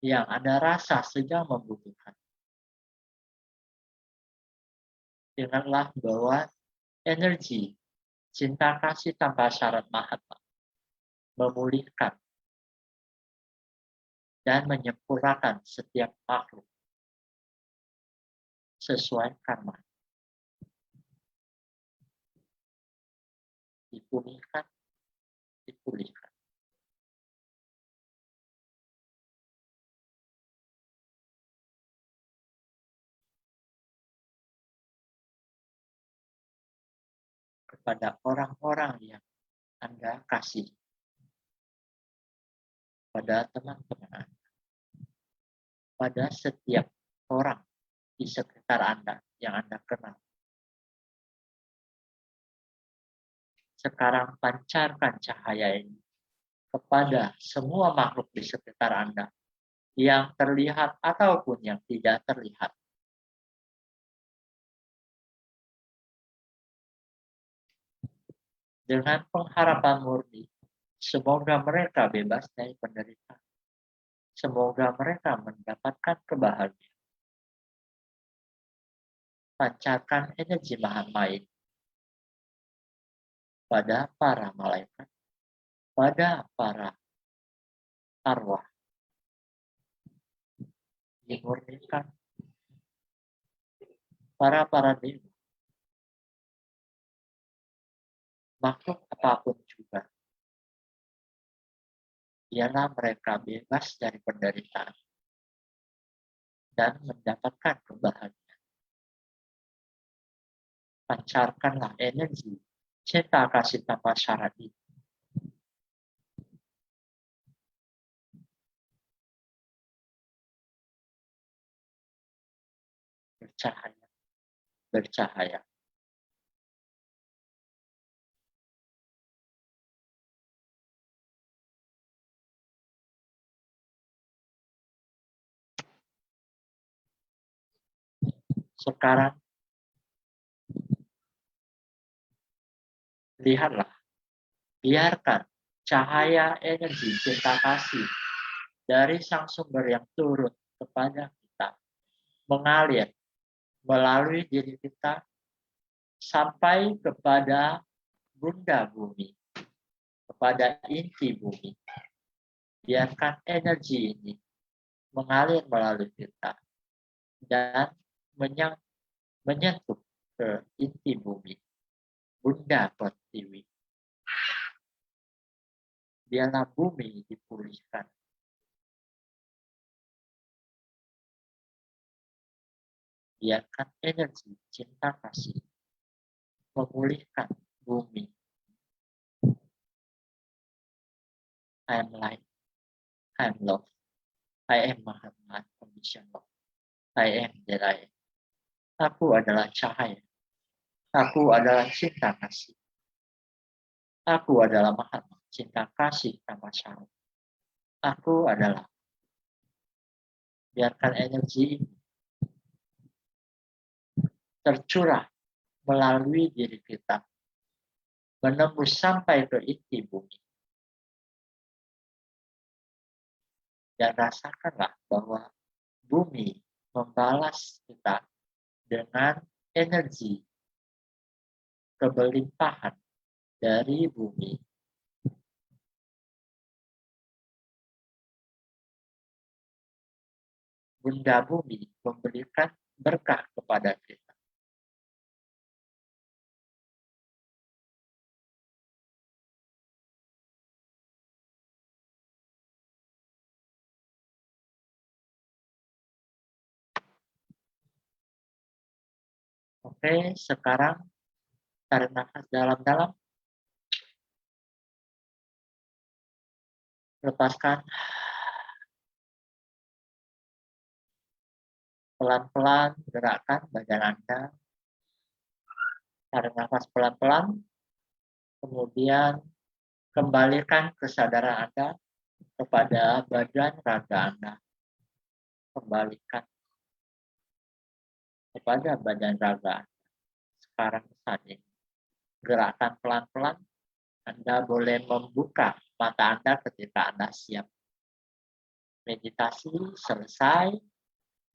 yang Anda rasa sedang membutuhkan. Ingatlah bahwa energi cinta kasih tanpa syarat Mahatma memulihkan dan menyempurnakan setiap makhluk sesuai karma. Dipulihkan, dipulihkan. Kepada orang-orang yang Anda kasih, pada teman-teman Anda, pada setiap orang di sekitar Anda yang Anda kenal. Sekarang pancarkan cahaya ini kepada semua makhluk di sekitar Anda yang terlihat ataupun yang tidak terlihat. Dengan pengharapan murni, semoga mereka bebas dari penderitaan. Semoga mereka mendapatkan kebahagiaan. Pancarkan energi Mahatma ini pada para malaikat, pada para arwah. Dimurnikan para dewa. Makhluk apapun juga, biarlah mereka bebas dari penderitaan dan mendapatkan kebahagiaan. Pancarkanlah energi cinta kasih tanpa syarat ini. Bercahaya, bercahaya. Sekarang lihatlah, biarkan cahaya energi cinta kasih dari sang sumber yang turun kepada kita mengalir melalui diri kita sampai kepada Bunda Bumi, kepada inti bumi. Biarkan energi ini mengalir melalui kita dan menyentuh ke inti bumi, Bunda Pertiwi. Biarlah bumi dipulihkan. Biarkan energi cinta kasih memulihkan bumi. I am light. I am love. I am Mahatma Unconditional. I am that I am. Aku adalah cahaya. Aku adalah cinta kasih. Aku adalah Mahatma cinta kasih tanpa syarat. Aku adalah. Biarkan energi tercurah melalui diri kita, menembus sampai ke inti bumi. Dan rasakanlah bahwa bumi membalas kita dengan energi kebelimpahan dari bumi. Bunda Bumi memberikan berkah kepada kita. Oke, sekarang tarik nafas dalam-dalam. Lepaskan. Pelan-pelan gerakkan badan Anda. Tarik nafas pelan-pelan. Kemudian kembalikan kesadaran Anda kepada badan raga Anda. Kembalikan kepada badan raga sekarang saat ini. Gerakan pelan-pelan. Anda boleh membuka mata Anda ketika Anda siap. Meditasi selesai.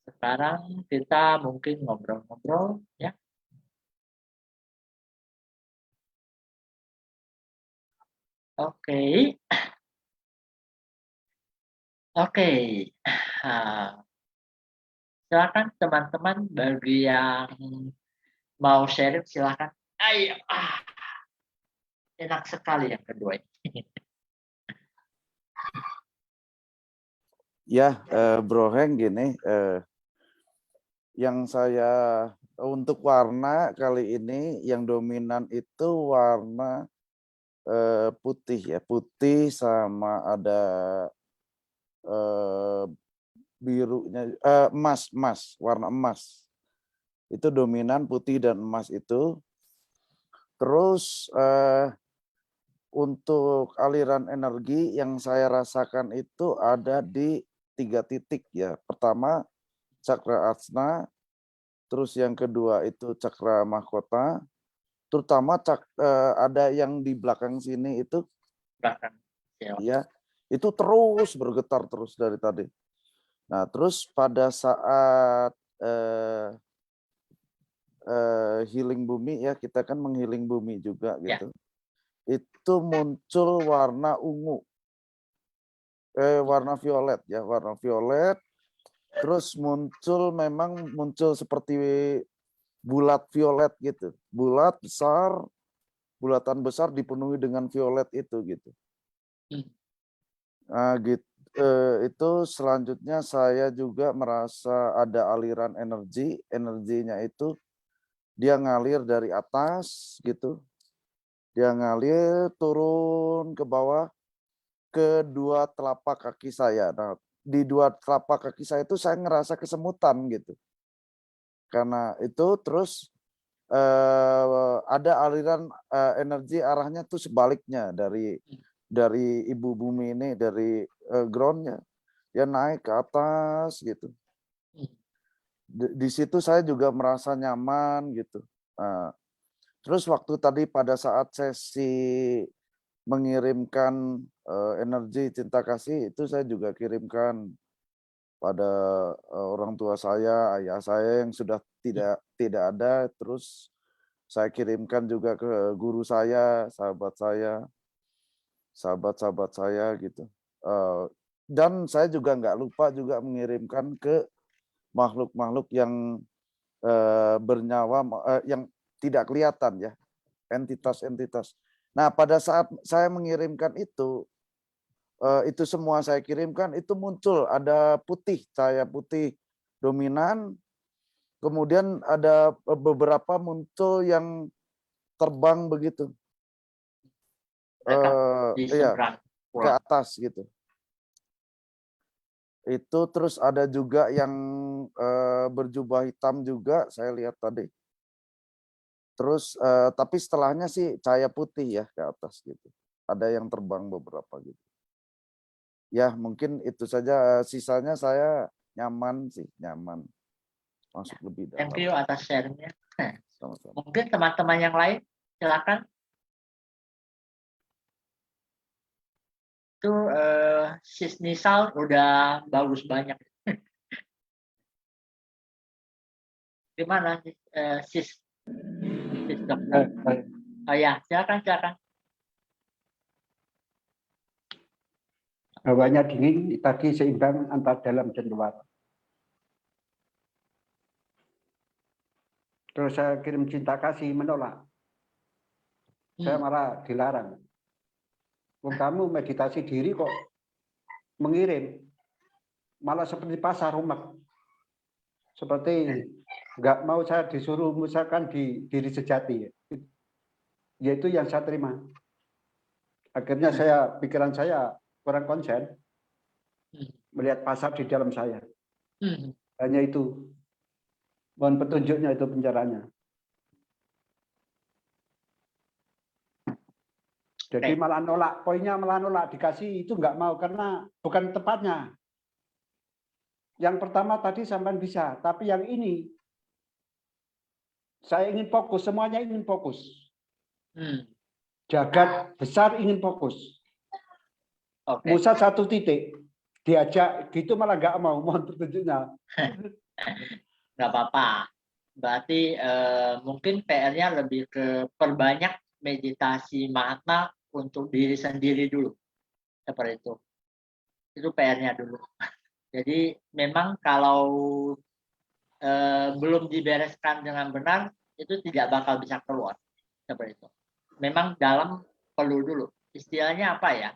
Sekarang kita mungkin ngobrol-ngobrol ya. Oke. Silakan teman-teman bagi yang mau sharing silakan. Ayo. Enak sekali yang kedua ini.
Ya, Bro Heng gini, yang saya untuk warna kali ini yang dominan itu warna putih ya, putih sama ada birunya, emas, warna emas. Itu dominan putih dan emas itu. Terus untuk aliran energi yang saya rasakan itu ada di 3 titik ya. Pertama cakra asna, terus yang kedua itu cakra mahkota, terutama ada yang di belakang sini itu
Belakang.
ya, itu terus bergetar terus dari tadi. Nah, terus pada saat healing bumi ya, kita kan menghealing bumi juga gitu. Itu muncul warna ungu. Warna violet ya, warna violet. Terus muncul seperti bulat violet gitu. Bulat besar, bulatan besar dipenuhi dengan violet itu gitu. Nah, gitu. Itu selanjutnya saya juga merasa ada aliran energi, energinya itu dia ngalir dari atas gitu. Dia ngalir turun ke bawah ke 2 telapak kaki saya. Nah, di 2 telapak kaki saya itu saya ngerasa kesemutan gitu. Karena itu terus ada aliran energi arahnya tuh sebaliknya dari ibu bumi ini, dari groundnya. Dia naik ke atas gitu. di situ saya juga merasa nyaman gitu. Nah, terus waktu tadi pada saat sesi mengirimkan energi cinta kasih itu saya juga kirimkan pada orang tua saya, ayah saya yang sudah tidak ada, terus saya kirimkan juga ke guru saya, sahabat-sahabat saya gitu. Dan saya juga nggak lupa juga mengirimkan ke makhluk-makhluk yang bernyawa, yang tidak kelihatan ya, entitas-entitas. Nah, pada saat saya mengirimkan itu semua saya kirimkan, itu muncul ada putih, cahaya putih dominan, kemudian ada beberapa muncul yang terbang begitu, iya, ke atas gitu. Itu terus ada juga yang berjubah hitam juga, saya lihat tadi. Terus tapi setelahnya sih cahaya putih ya ke atas gitu. Ada yang terbang beberapa gitu. Ya mungkin itu saja, sisanya saya nyaman sih, nyaman. Masuk lebih dalam.
Thank you atas share-nya.
Sama-sama.
Mungkin teman-teman yang lain, silakan. Itu Sis Nisal udah bagus banyak. Gimana Sis dokter? Oh ya, silakan.
Hawanya dingin, tadi seimbang antara dalam dan luar. Terus saya kirim cinta kasih, menolak. Saya malah dilarang. Kamu meditasi diri kok mengirim. Malah seperti pasar umat. Seperti nggak mau saya disuruh misalkan di diri sejati. Yaitu yang saya terima. Akhirnya pikiran saya kurang konsen melihat pasar di dalam saya. Hanya itu. Mohon petunjuknya itu pencaranya. Jadi malah nolak, poinnya malah nolak, dikasih itu nggak mau karena bukan tepatnya. Yang pertama tadi sampai bisa, tapi yang ini saya ingin fokus, semuanya ingin fokus. Jagat besar ingin fokus. Musa satu titik, diajak gitu malah nggak mau, mohon petunjuknya.
Nggak apa-apa. Berarti mungkin PR-nya lebih ke perbanyak meditasi Mahatma untuk diri sendiri dulu. Seperti itu. Itu PR-nya dulu. Jadi memang kalau belum dibereskan dengan benar, itu tidak bakal bisa keluar. Seperti itu. Memang dalam perlu dulu. Istilahnya apa ya?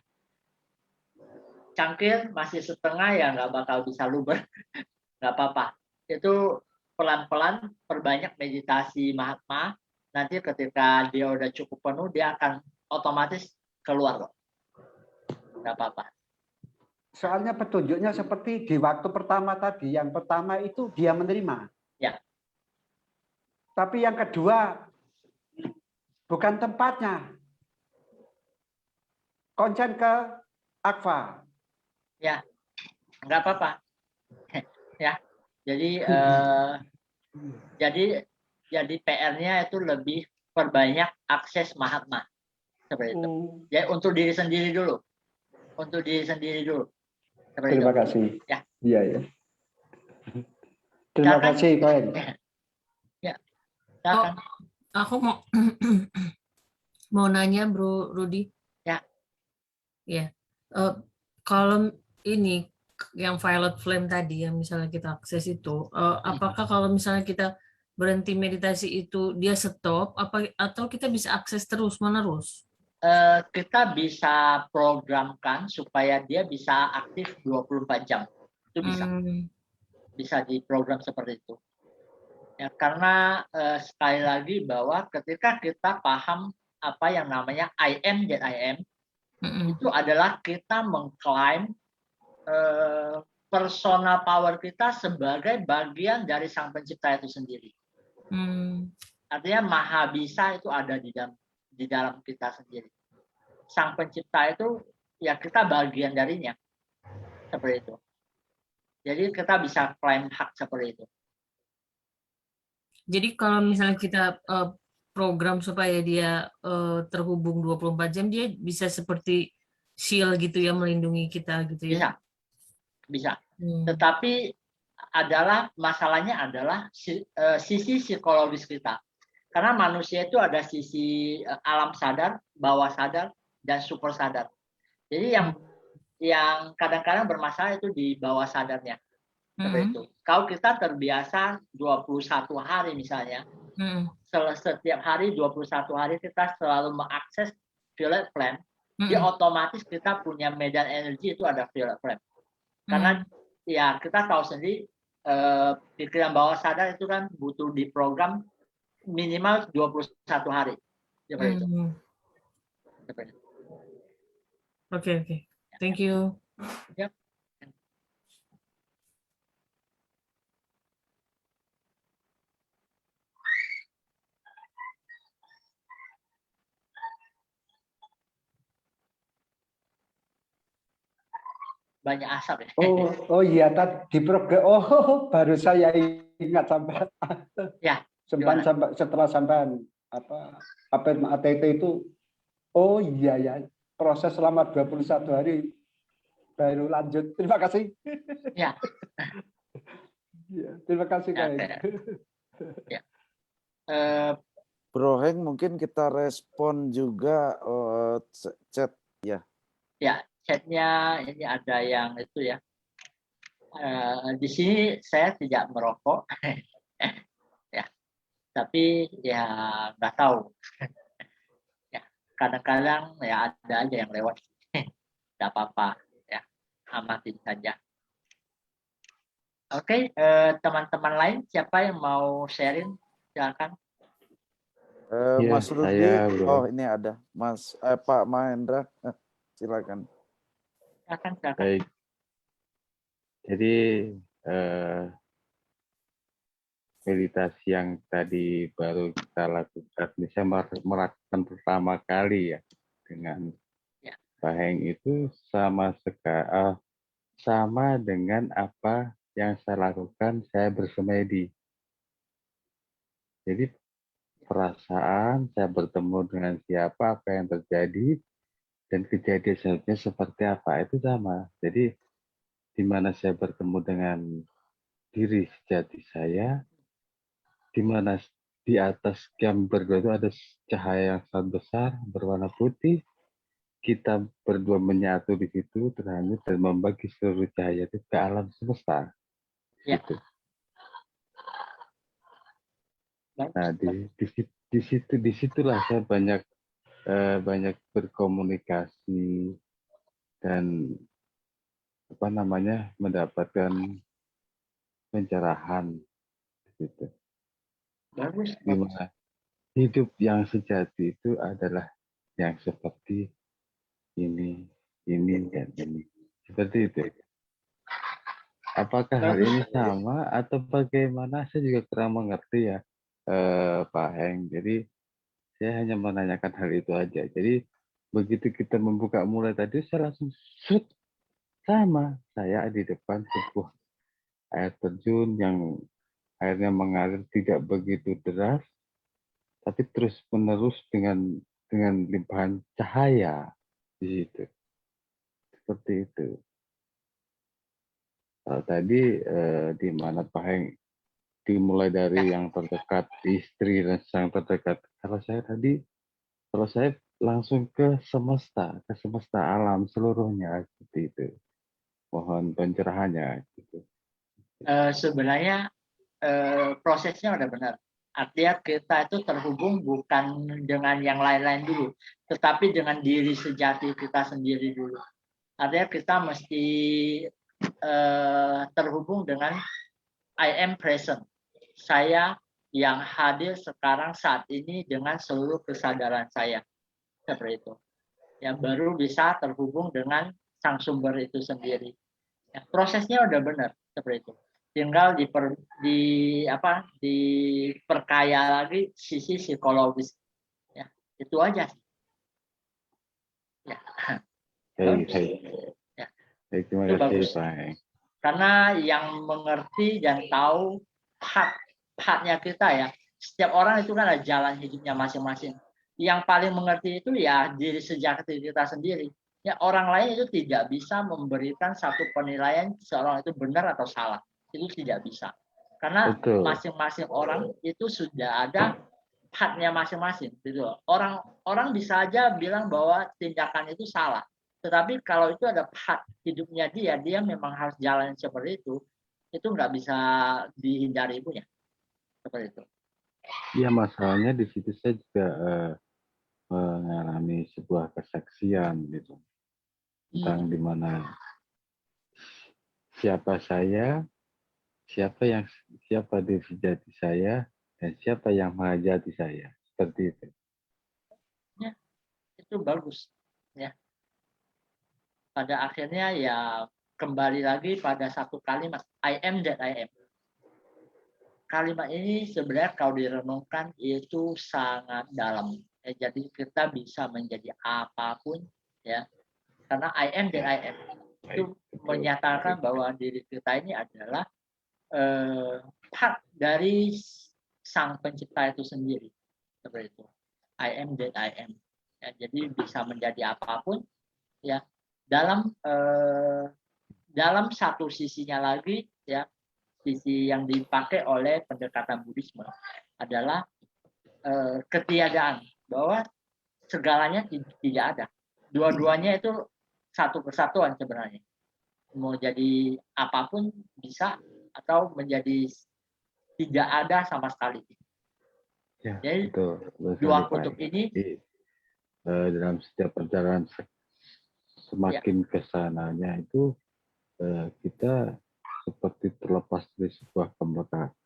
Cangkir masih setengah ya nggak bakal bisa luber. Nggak apa-apa. Itu pelan-pelan perbanyak meditasi Mahatma. Nanti ketika dia udah cukup penuh, dia akan otomatis keluar kok. Nggak apa-apa.
Soalnya petunjuknya seperti di waktu pertama tadi. Yang pertama itu dia menerima.
Ya.
Tapi yang kedua bukan tempatnya. Konsen ke akva.
Ya, nggak apa-apa. Ya, jadi PR-nya itu lebih perbanyak akses Mahatma. Seperti itu. Ya, untuk diri sendiri dulu. Untuk diri sendiri dulu. Seperti
Terima
itu.
kasih.
Ya.
Iya, ya. Terima kasih, Koen.
Ya. Silakan.
Aku mau nanya, Bro Rudi.
Ya.
Ya. Kalau ini yang violet flame tadi yang misalnya kita akses itu, apakah kalau misalnya kita berhenti meditasi itu dia stop atau kita bisa akses terus menerus?
Kita bisa programkan supaya dia bisa aktif 24 jam. Itu bisa. Bisa diprogram seperti itu. Ya, karena sekali lagi bahwa ketika kita paham apa yang namanya I am that I am, itu adalah kita mengklaim personal power kita sebagai bagian dari Sang Pencipta itu sendiri. Artinya Maha Bisa itu ada di dalam kita sendiri. Sang Pencipta itu ya kita bagian darinya. Seperti itu. Jadi kita bisa klaim hak seperti itu.
Jadi kalau misalnya kita program supaya dia terhubung 24 jam, dia bisa seperti shield gitu ya, melindungi kita gitu ya.
Bisa. Tetapi masalahnya adalah sisi psikologis kita. Karena manusia itu ada sisi alam sadar, bawah sadar, dan super sadar. Jadi yang kadang-kadang bermasalah itu di bawah sadarnya. Seperti itu. Kalau kita terbiasa 21 hari misalnya, setiap hari 21 hari kita selalu mengakses violet flame, dia otomatis kita punya medan energi itu ada violet flame. Karena ya kita tahu sendiri pikiran bawah sadar itu kan butuh diprogram minimal 21 hari. Seperti itu.
Oke. Thank you.
Yep. Banyak asap ya.
Oh iya, tadi di program. Oh, baru saya ingat sampai.
Ya.
Setelah sampai ATT itu. Oh iya ya, proses selama 21 hari baru lanjut. Terima kasih.
Ya.
Terima kasih Kak.
Ya.
Bro Heng, mungkin kita respon juga chat ya.
Ya, chatnya ini ada yang itu ya. Di sini saya tidak merokok, ya. Tapi ya nggak tahu. Ya, kadang-kadang ya ada aja yang lewat. Nggak apa-apa, ya. Amatin saja. Oke, teman-teman lain siapa yang mau sharing? Silakan.
Mas Rudi, ini ada Pak Mahendra, silakan.
Silakan.
Baik. Jadi meditasi yang tadi baru kita lakukan, saya melakukan pertama kali ya dengan Pak Heng itu sama dengan apa yang saya lakukan saya bersemedi. Jadi perasaan saya bertemu dengan siapa, apa yang terjadi, dan kejadian selanjutnya seperti apa, itu sama. Jadi di mana saya bertemu dengan diri sejati saya, di mana di atas kami berdua itu ada cahaya yang sangat besar berwarna putih, kita berdua menyatu di situ, terhanyut dan membagi seluruh cahaya itu ke alam semesta.
Ya.
Gitu. Nah, disitulah saya banyak berkomunikasi dan mendapatkan pencerahan gitu.
Bagus.
Dimana hidup yang sejati itu adalah yang seperti ini dan ini. Seperti itu. Apakah hal ini sama atau bagaimana? Saya juga kurang mengerti ya, Pak Heng. Jadi saya hanya menanyakan hal itu aja. Jadi begitu kita membuka mulai tadi, saya langsung sama. Saya di depan sebuah air terjun yang airnya mengalir tidak begitu deras, tapi terus menerus dengan limpahan cahaya di situ. Seperti itu. Tadi di mana Pak Heng dimulai dari yang terdekat, istri dan sang terdekat. Kalau saya langsung ke semesta alam seluruhnya seperti itu. Mohon pencerahannya. Gitu.
Sebenarnya prosesnya udah benar. Artinya kita itu terhubung bukan dengan yang lain-lain dulu, tetapi dengan diri sejati kita sendiri dulu. Artinya kita mesti terhubung dengan I am present. Saya yang hadir sekarang saat ini dengan seluruh kesadaran saya. Seperti itu. Yang baru bisa terhubung dengan sang sumber itu sendiri. Ya, prosesnya udah benar seperti itu. Tinggal diperkaya lagi sisi psikologis. Ya, itu aja. Ya.
Ya. Terima kasih, Pak.
Karena yang mengerti dan tahu hak pathnya kita ya. Setiap orang itu kan ada jalan hidupnya masing-masing. Yang paling mengerti itu ya diri sejati kita sendiri. Ya, orang lain itu tidak bisa memberikan satu penilaian seorang itu benar atau salah. Itu tidak bisa. Karena
Betul.
masing-masing orang itu sudah ada haknya masing-masing. Gitu. Orang bisa aja bilang bahwa tindakan itu salah. Tetapi kalau itu ada hak hidupnya dia memang harus jalan seperti itu nggak bisa dihindari punya. Seperti itu.
Iya, masalahnya di situ saya juga mengalami sebuah kesaksian gitu. Tentang di mana siapa saya, siapa diri sejati saya, dan siapa yang menghajati saya. Seperti itu.
Ya, itu bagus. Ya. Pada akhirnya ya kembali lagi pada satu kalimat, I am that I am. Kalimat ini sebenarnya kalau direnungkan itu sangat dalam. Ya, jadi kita bisa menjadi apapun ya. Karena I am that I am itu menyatakan bahwa diri kita ini adalah part dari sang pencipta itu sendiri. Seperti itu. I am that I am. Ya, jadi bisa menjadi apapun ya. Dalam satu sisinya lagi ya, sisi yang dipakai oleh pendekatan Buddhisme adalah ketiadaan, bahwa segalanya tidak ada. Dua-duanya itu satu kesatuan sebenarnya. Mau jadi apapun bisa atau menjadi tidak ada sama sekali.
Ya,
jadi
betul.
dua kutub ini
dalam setiap perjalanan semakin kesananya itu kita seperti terlepas dari sebuah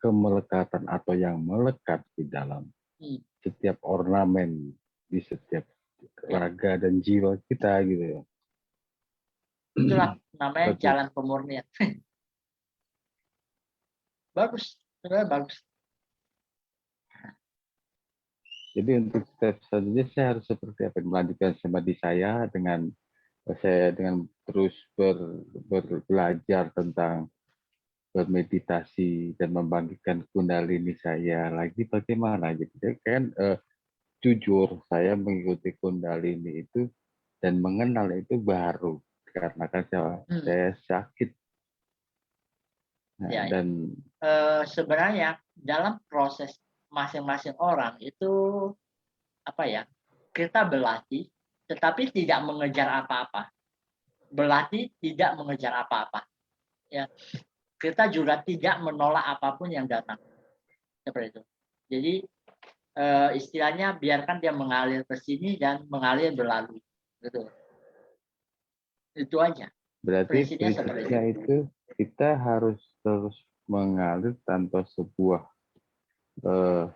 kemelekatan atau yang melekat di dalam setiap ornamen di setiap raga dan jiwa kita gitu ya.
Itulah namanya jalan pemurnian. Bagus, sebenarnya bagus.
Jadi untuk step selanjutnya saya harus seperti apa? Melanjutkan samadhi saya dengan terus belajar tentang bermeditasi dan membangkitkan kundalini saya lagi bagaimana? Jadi kan jujur saya mengikuti kundalini itu dan mengenal itu baru karena kan saya sakit. Nah,
ya,
dan
sebenarnya dalam proses masing-masing orang itu apa ya, kita berlatih tetapi tidak mengejar apa-apa, berlatih tidak mengejar apa-apa ya, kita juga tidak menolak apapun yang datang seperti itu. Jadi istilahnya biarkan dia mengalir ke sini dan mengalir berlalu gitu, itu aja.
Berarti prinsipnya itu kita harus terus mengalir tanpa sebuah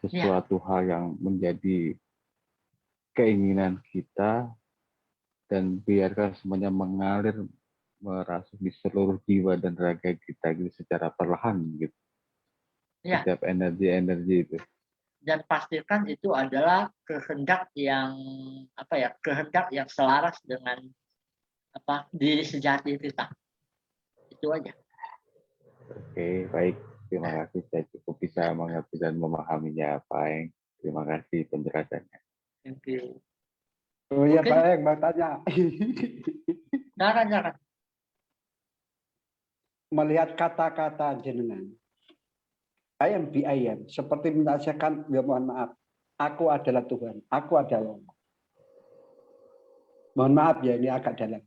sesuatu hal yang menjadi keinginan kita dan biarkan semuanya mengalir merasuk di seluruh jiwa dan raga kita gitu secara perlahan gitu. Ya. Setiap energi itu.
Dan pastikan itu adalah kehendak yang kehendak yang selaras dengan diri sejati kita. Itu aja.
Oke, baik. Terima kasih, saya cukup bisa mengerti dan memahaminya, Pak Eng. Terima kasih penjelasannya.
Thank you.
Oh iya, Pak Eng, mau tanya.
Jangan.
Melihat kata-kata jenengan, I am, seperti menasihatkan, ya mohon maaf, aku adalah Tuhan, aku adalah Allah. Mohon maaf ya, ini agak dalam.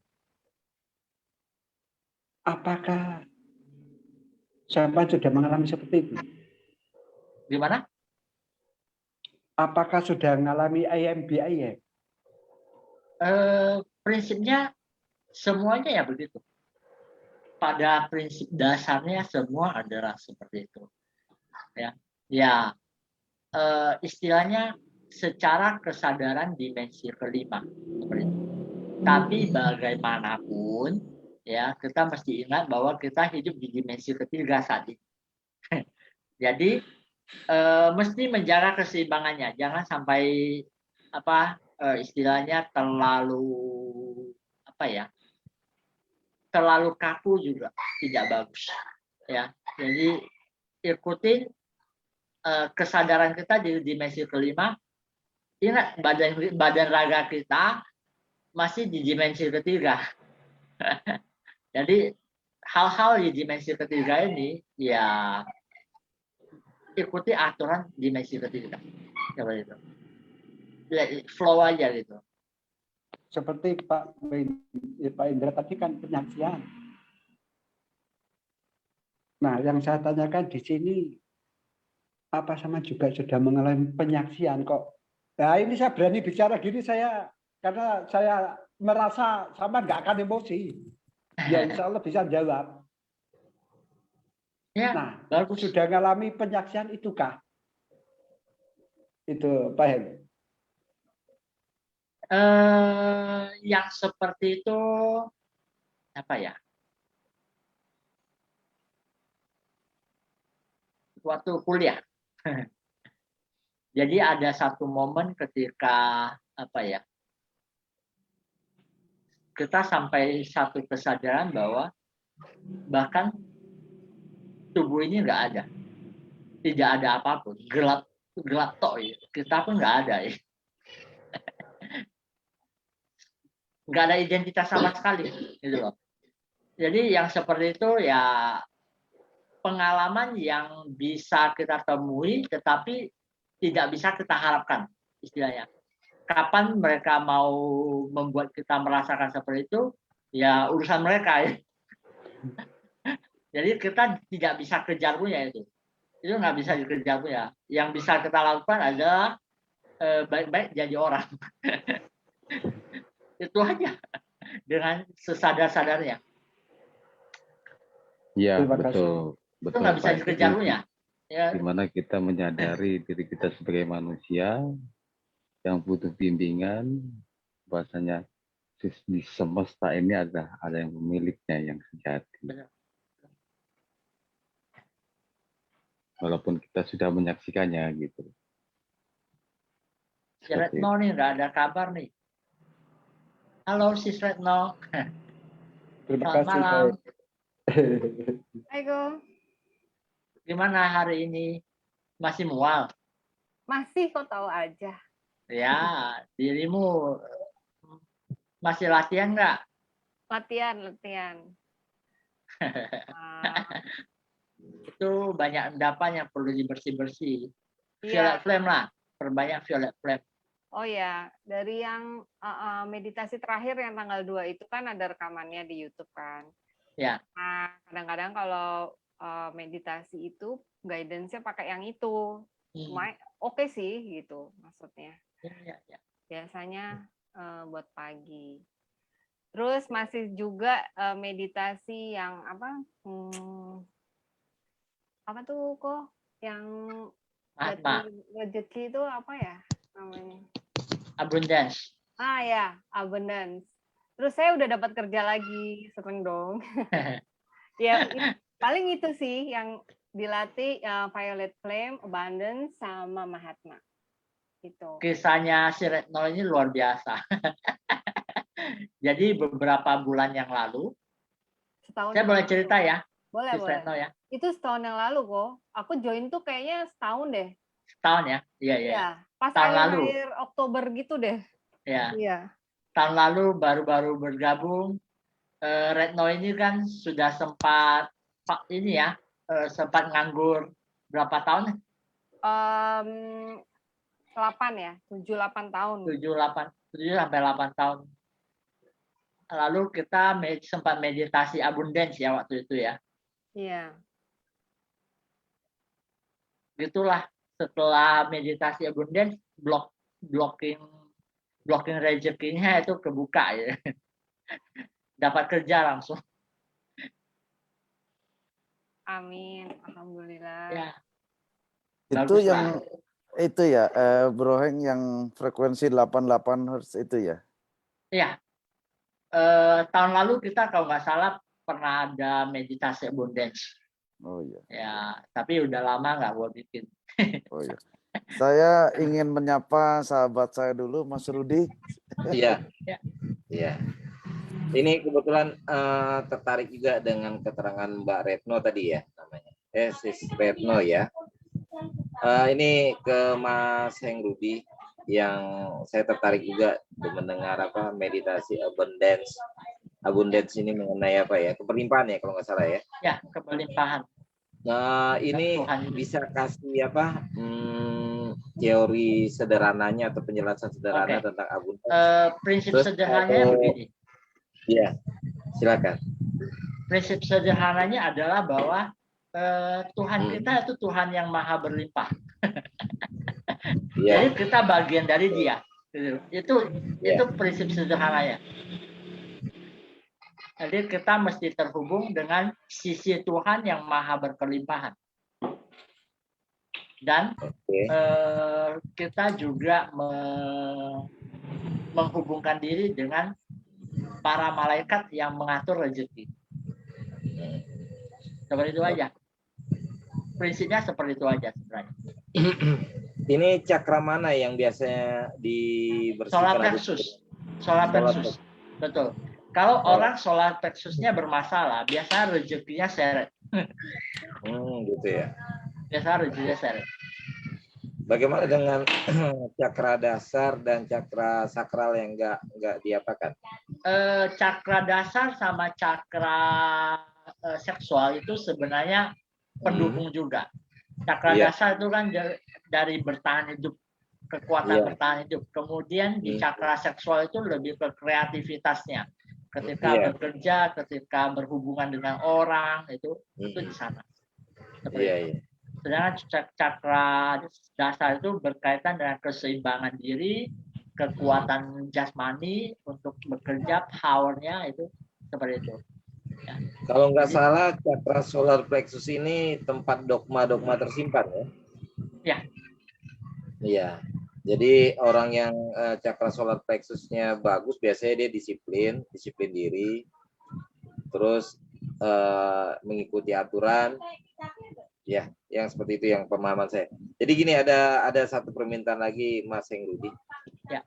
Apakah sampai sudah mengalami seperti itu?
Gimana?
Apakah sudah mengalami I am?
Prinsipnya semuanya ya begitu. Pada prinsip dasarnya semua adalah seperti itu. Ya, istilahnya secara kesadaran dimensi kelima seperti itu. Tapi bagaimanapun ya kita mesti ingat bahwa kita hidup di dimensi ketiga saat ini. Jadi mesti menjaga keseimbangannya, jangan sampai istilahnya terlalu kaku juga tidak bagus ya. Jadi ikutin kesadaran kita di dimensi kelima, ingat badan raga kita masih di dimensi ketiga. Jadi hal-hal di dimensi ketiga ini ya ikuti aturan dimensi ketiga. Seperti itu. Ya, flow aja gitu.
Seperti Pak Indra tadi kan penyaksian. Nah, yang saya tanyakan di sini, apa sama juga sudah mengalami penyaksian kok? Nah, ini saya berani bicara gini karena saya merasa sama nggak akan emosi. Ya, insya Allah bisa jawab.
Ya,
Nah,
bagus.
sudah mengalami penyaksian itukah? Itu Pak Hem.
Yang seperti itu apa ya? Waktu kuliah. Jadi ada satu momen ketika apa ya? Kita sampai satu kesadaran bahwa bahkan tubuh ini nggak ada, tidak ada apapun, gelap tok ya. Kita pun nggak ada ya. Nggak ada identitas sama sekali gitu loh. Jadi yang seperti itu ya pengalaman yang bisa kita temui tetapi tidak bisa kita harapkan istilahnya. Kapan mereka mau membuat kita merasakan seperti itu ya urusan mereka ya. Jadi kita tidak bisa kejar punya itu nggak bisa dikejar punya. Yang bisa kita lakukan adalah baik-baik jadi orang. Itu aja dengan sesadar-sadarnya.
Iya,
Terima kasih.
betul.
Itu
Betul,
nggak bisa
Pak.
dikejar
Jadi,
punya. Ya,
di mana kita menyadari diri kita sebagai manusia yang butuh bimbingan, bahasanya di semesta ini ada yang pemiliknya yang sejati.
benar.
Walaupun kita sudah menyaksikannya gitu.
Si Retno nih nggak ada kabar nih. Halo Sis Retno.
Terima
Selamat
kasih.
malam.
Assalamualaikum.
Gimana hari ini? Masih mual?
Masih kok tahu aja.
Ya, dirimu masih latihan nggak?
Latihan.
Itu banyak endapan yang perlu dibersih-bersih.
Iya.
Violet flame lah, perbanyak violet flame.
Oh ya, dari yang meditasi terakhir yang tanggal 2 itu kan ada rekamannya di YouTube kan.
Ya.
Nah, kadang-kadang kalau meditasi itu guidance-nya pakai yang itu. Cuma oke sih gitu maksudnya.
Ya.
Biasanya buat pagi. Terus masih juga meditasi yang apa? Apa tuh kok? Yang rezeki itu apa ya namanya?
Abundance.
Ah ya, abundance. Terus saya udah dapat kerja lagi, seneng dong. Ya, paling itu sih yang dilatih Violet Flame, Abundance, sama Mahatma. Gitu.
Kisahnya si Retno ini luar biasa. Jadi beberapa bulan yang lalu, saya boleh cerita ya?
Boleh.
Retno ya.
Itu setahun yang lalu kok. Aku join tuh kayaknya setahun deh.
Setahun ya? Iya.
Ya, pas
tahun
akhir Oktober gitu deh.
Iya. Tahun lalu baru-baru bergabung. Retno ini kan sudah sempat sempat nganggur berapa tahun?
8 ya, 7-8 tahun.
7 sampai 8 tahun. Lalu kita sempat meditasi abundance ya waktu itu ya.
Iya.
Gitulah, setelah meditasi abundance blocking rezekinya itu kebuka ya. Dapat kerja langsung.
Amin, alhamdulillah.
Ya.
Itu yang itu ya, Bro Heng, yang frekuensi 88 Hz itu ya?
Iya. Tahun lalu kita kalau nggak salah pernah ada meditasi abundance.
Oh iya.
Ya, tapi udah lama nggak gua bikin.
Oh iya. Saya ingin menyapa sahabat saya dulu, Mas Rudi.
Iya. Ini kebetulan tertarik juga dengan keterangan Mbak Retno tadi ya namanya. Sis Retno ya. Ini ke Mas Heng Rudi, yang saya tertarik juga mendengar apa meditasi abundance ini mengenai apa ya, keberlimpahan ya kalau nggak salah ya.
Ya, keberlimpahan.
Nah, ini bisa kasih apa teori sederhananya atau penjelasan sederhana tentang abundance.
Prinsip
Terus,
sederhananya begini.
Iya, silakan.
Prinsip sederhananya adalah bahwa Tuhan kita itu Tuhan yang maha berlimpah. Jadi kita bagian dari Dia. Itu prinsip sederhananya. Jadi kita mesti terhubung dengan sisi Tuhan yang maha berkelimpahan. Dan kita juga menghubungkan diri dengan para malaikat yang mengatur rezeki. Seperti itu aja. Prinsipnya seperti itu aja sebenarnya.
Ini cakra mana yang biasanya dibersihkan?
Solar plexus. Solar plexus. Betul. Kalau orang solar plexusnya bermasalah, biasa rezekinya seret.
Gitu ya.
Biasa rezekinya seret.
Bagaimana dengan cakra dasar dan cakra sakral yang nggak diapakan?
Cakra dasar sama cakra seksual itu sebenarnya pendukung juga. Cakra dasar itu kan dari bertahan hidup, kekuatan bertahan hidup. Kemudian di cakra seksual itu lebih ke kreativitasnya. Ketika bekerja, ketika berhubungan dengan orang, itu di sana. Sedangkan cakra dasar itu berkaitan dengan keseimbangan diri, kekuatan jasmani untuk bekerja, powernya itu seperti itu. Ya.
Kalau nggak salah, cakra solar plexus ini tempat dogma-dogma tersimpan ya?
Ya.
Iya. Jadi orang yang cakra solar plexusnya bagus, biasanya dia disiplin diri, terus mengikuti aturan, ya, yang seperti itu yang pemahaman saya. Jadi gini, ada satu permintaan lagi Mas Heng Rudi.
Ya.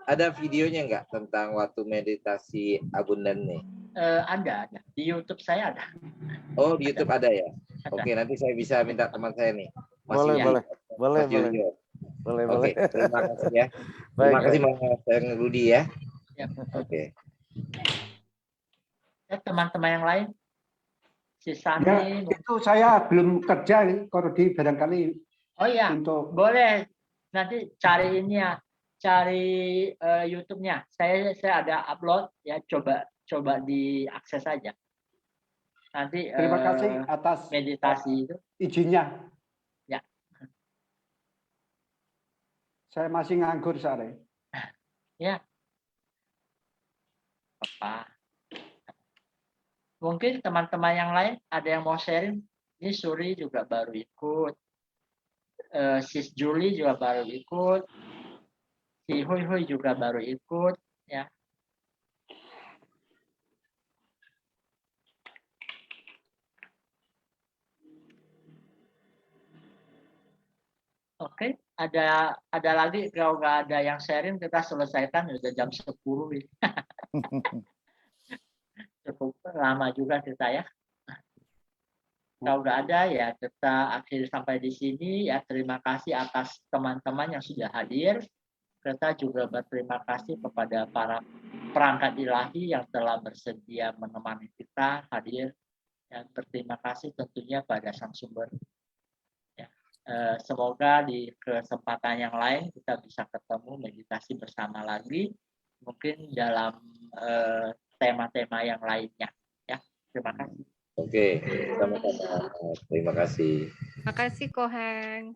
Ada videonya nggak tentang waktu meditasi abundan nih?
Ada. Di YouTube saya ada.
Oh, di YouTube ada ya? Ada. Oke, nanti saya bisa minta teman saya nih.
Boleh.
Oke, terima kasih ya. Terima kasih Mas Heng Rudi ya. Oke.
Teman-teman yang lain?
Ya, itu saya belum kerja, kalau di barangkali.
Oh iya, boleh. Nanti cari ini ya. Cari YouTube-nya. Saya ada upload ya, coba diakses saja. Nanti
terima kasih atas
meditasi itu
izinnya.
Ya.
Saya masih nganggur sore.
Ya. Apa? Mungkin teman-teman yang lain ada yang mau sharing. Ini Suri juga baru ikut. Sis Julie juga baru ikut. Si Hui juga baru ikut, ya. Oke, ada lagi. Kalau nggak ada yang sharing, kita selesaikan. Udah jam 10. Cukup lama juga kita ya. Kalau nggak ada ya kita akhiri sampai di sini ya. Terima kasih atas teman-teman yang sudah hadir. Kita juga berterima kasih kepada para perangkat ilahi yang telah bersedia menemani kita hadir, dan berterima kasih tentunya pada Sang Sumber. Ya. Semoga di kesempatan yang lain kita bisa ketemu meditasi bersama lagi, mungkin dalam tema-tema yang lainnya. Ya, terima kasih.
Oke, sama-sama. Terima kasih.
Terima kasih Ko Heng.